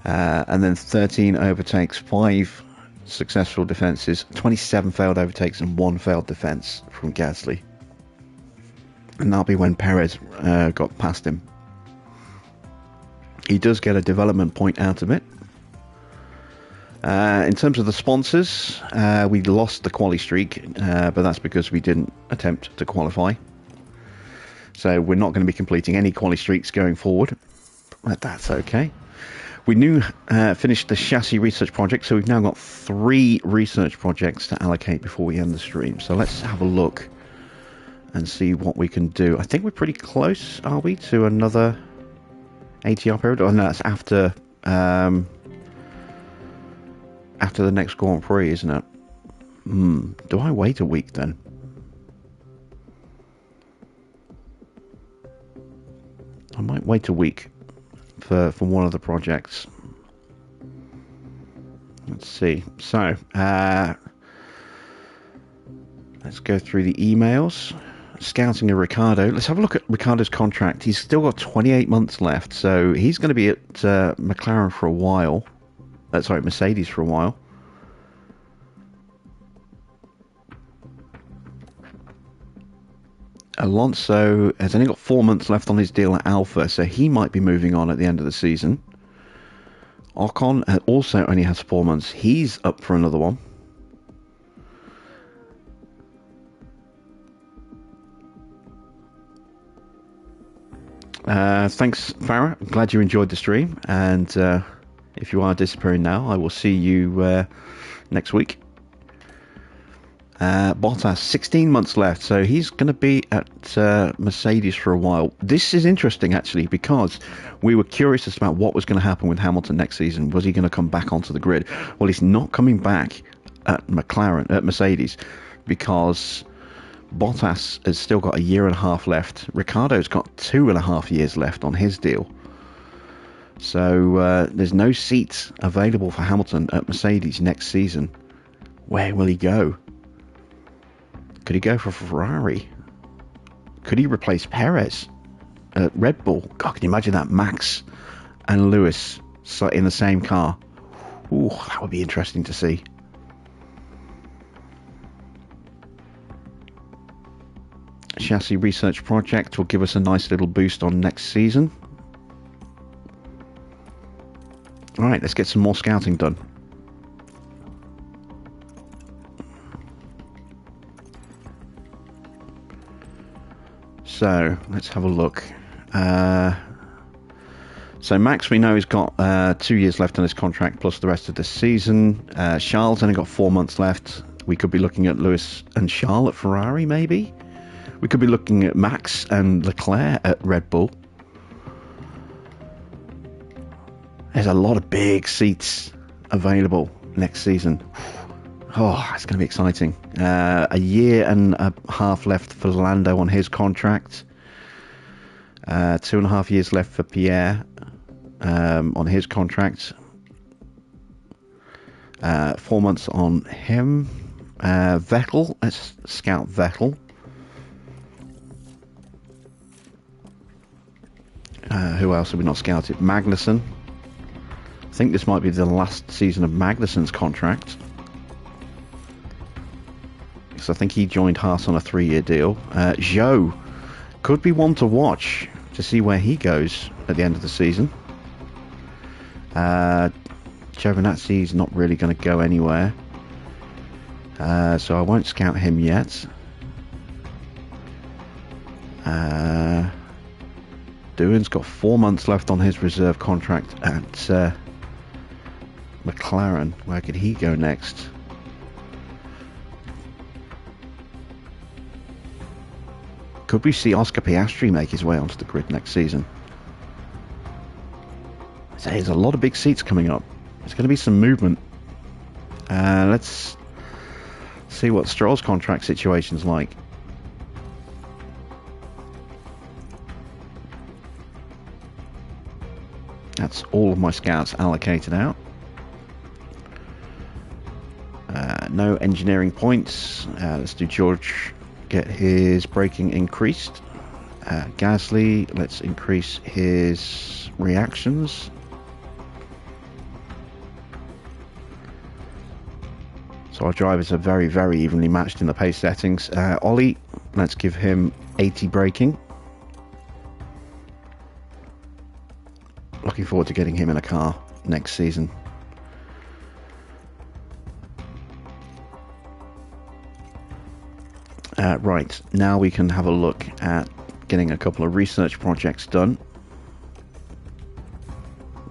And then 13 overtakes, 5 successful defences, 27 failed overtakes and 1 failed defence from Gasly. And that'll be when Perez got past him. He does get a development point out of it. In terms of the sponsors, we lost the quali streak, but that's because we didn't attempt to qualify. So we're not going to be completing any quali streaks going forward, but that's okay. We finished the chassis research project, so we've now got 3 research projects to allocate before we end the stream. So let's have a look and see what we can do. I think we're pretty close, are we, to another ATR period? Oh, no, that's after the next Grand Prix, isn't it? Do I wait a week then? I might wait a week for one of the projects. Let's see. So, let's go through the emails. Scouting of Ricardo. Let's have a look at Ricardo's contract. He's still got 28 months left, so he's going to be at McLaren for a while. Sorry, Mercedes for a while. Alonso has only got 4 months left on his deal at Alpha, so he might be moving on at the end of the season. Ocon also only has 4 months. He's up for another one. Thanks, Farah. I'm glad you enjoyed the stream, and if you are disappearing now, I will see you next week. Bottas, 16 months left, so he's going to be at Mercedes for a while. This is interesting, actually, because we were curious as to about what was going to happen with Hamilton next season. Was he going to come back onto the grid? Well, he's not coming back at Mercedes, because Bottas has still got 1.5 years left. Ricciardo's got 2.5 years left on his deal. So there's no seats available for Hamilton at Mercedes next season. Where will he go? Could he go for Ferrari? Could he replace Perez at Red Bull? God, can you imagine that? Max and Lewis in the same car. Ooh, that would be interesting to see. Chassis research project will give us a nice little boost on next season. Alright, let's get some more scouting done. So, let's have a look. So Max, we know, he's got 2 years left on his contract plus the rest of the season. Charles only got 4 months left. We could be looking at Lewis and Charles at Ferrari, maybe. We could be looking at Max and Leclerc at Red Bull. There's a lot of big seats available next season. Oh, it's going to be exciting. 1.5 years left for Lando on his contract. 2.5 years left for Pierre on his contract. 4 months on him. Vettel, let's scout Vettel. Who else have we not scouted? Magnussen. I think this might be the last season of Magnussen's contract. So I think he joined Haas on a 3-year deal. Zhou could be one to watch to see where he goes at the end of the season. Giovinazzi's not really going to go anywhere. So I won't scout him yet. Doohan's got 4 months left on his reserve contract at McLaren. Where could he go next? Could we see Oscar Piastri make his way onto the grid next season? So there's a lot of big seats coming up. There's going to be some movement. Let's see what Stroll's contract situation's like. That's all of my scouts allocated out. No engineering points. Let's do George. Get his braking increased. Gasly, let's increase his reactions. So our drivers are very, very evenly matched in the pace settings. Ollie, let's give him 80 braking. Looking forward to getting him in a car next season. Right, now we can have a look at getting a couple of research projects done.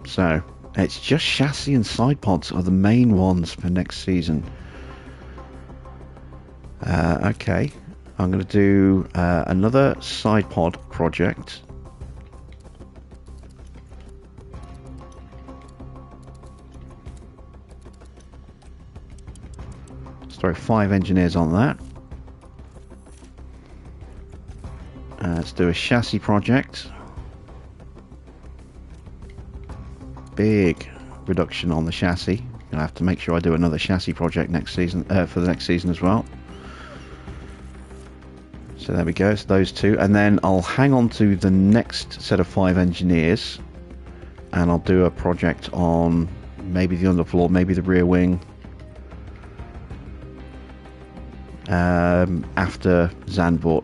So, it's just chassis and side pods are the main ones for next season. Okay, I'm going to do another side pod project. Let's throw 5 engineers on that. Let's do a chassis project. Big reduction on the chassis. Gonna have to make sure I do another chassis project next season, for the next season as well. So there we go, so those 2, and then I'll hang on to the next set of 5 engineers, and I'll do a project on maybe the underfloor, maybe the rear wing, after Zandvoort,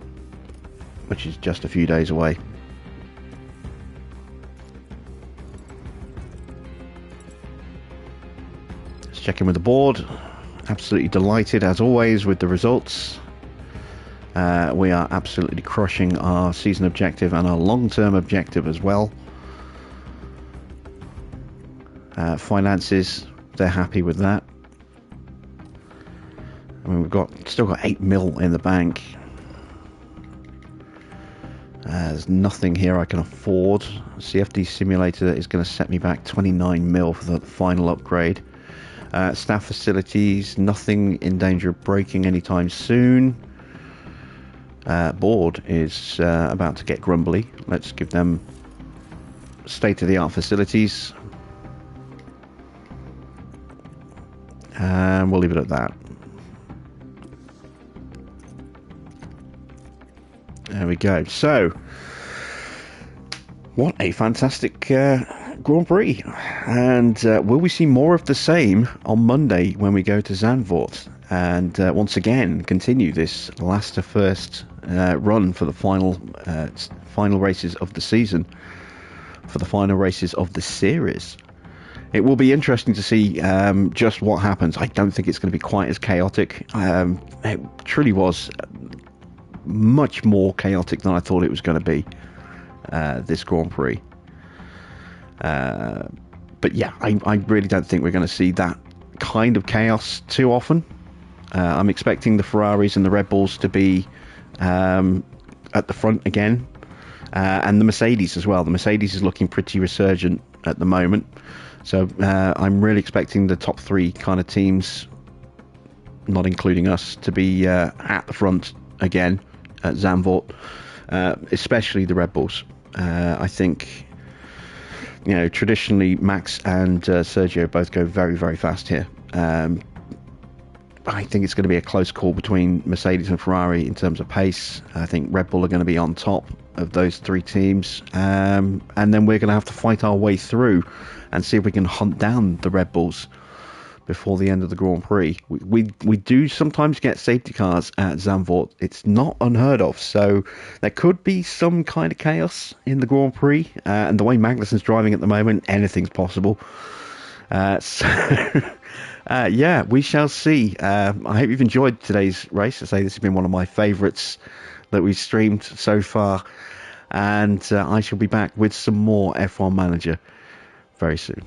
which is just a few days away. Let's check in with the board. Absolutely delighted as always with the results. We are absolutely crushing our season objective and our long-term objective as well. Finances, they're happy with that. I mean, we've still got 8 mil in the bank. There's nothing here I can afford. CFD simulator is going to set me back 29 mil for the final upgrade. Staff facilities, nothing in danger of breaking anytime soon. Board is about to get grumbly. Let's give them state-of-the-art facilities. And we'll leave it at that. There we go. So, what a fantastic Grand Prix. And will we see more of the same on Monday when we go to Zandvoort? And once again, continue this last to first run for the final races of the season, for the final races of the series. It will be interesting to see just what happens. I don't think it's going to be quite as chaotic. It truly was much more chaotic than I thought it was going to be, this Grand Prix. But yeah, I really don't think we're going to see that kind of chaos too often. I'm expecting the Ferraris and the Red Bulls to be at the front again, and the Mercedes as well. The Mercedes is looking pretty resurgent at the moment, so I'm really expecting the top 3 kind of teams, not including us, to be at the front again at Zandvoort, especially the Red Bulls. I think, you know, traditionally Max and Sergio both go very, very fast here. I think it's going to be a close call between Mercedes and Ferrari in terms of pace. I think Red Bull are going to be on top of those 3 teams, and then we're going to have to fight our way through and see if we can hunt down the Red Bulls before the end of the Grand Prix. We do sometimes get safety cars at Zandvoort. It's not unheard of, so there could be some kind of chaos in the Grand Prix, and the way Magnussen's driving at the moment, anything's possible. Yeah, we shall see. I hope you've enjoyed today's race. I say this has been one of my favourites that we've streamed so far, and I shall be back with some more F1 Manager very soon.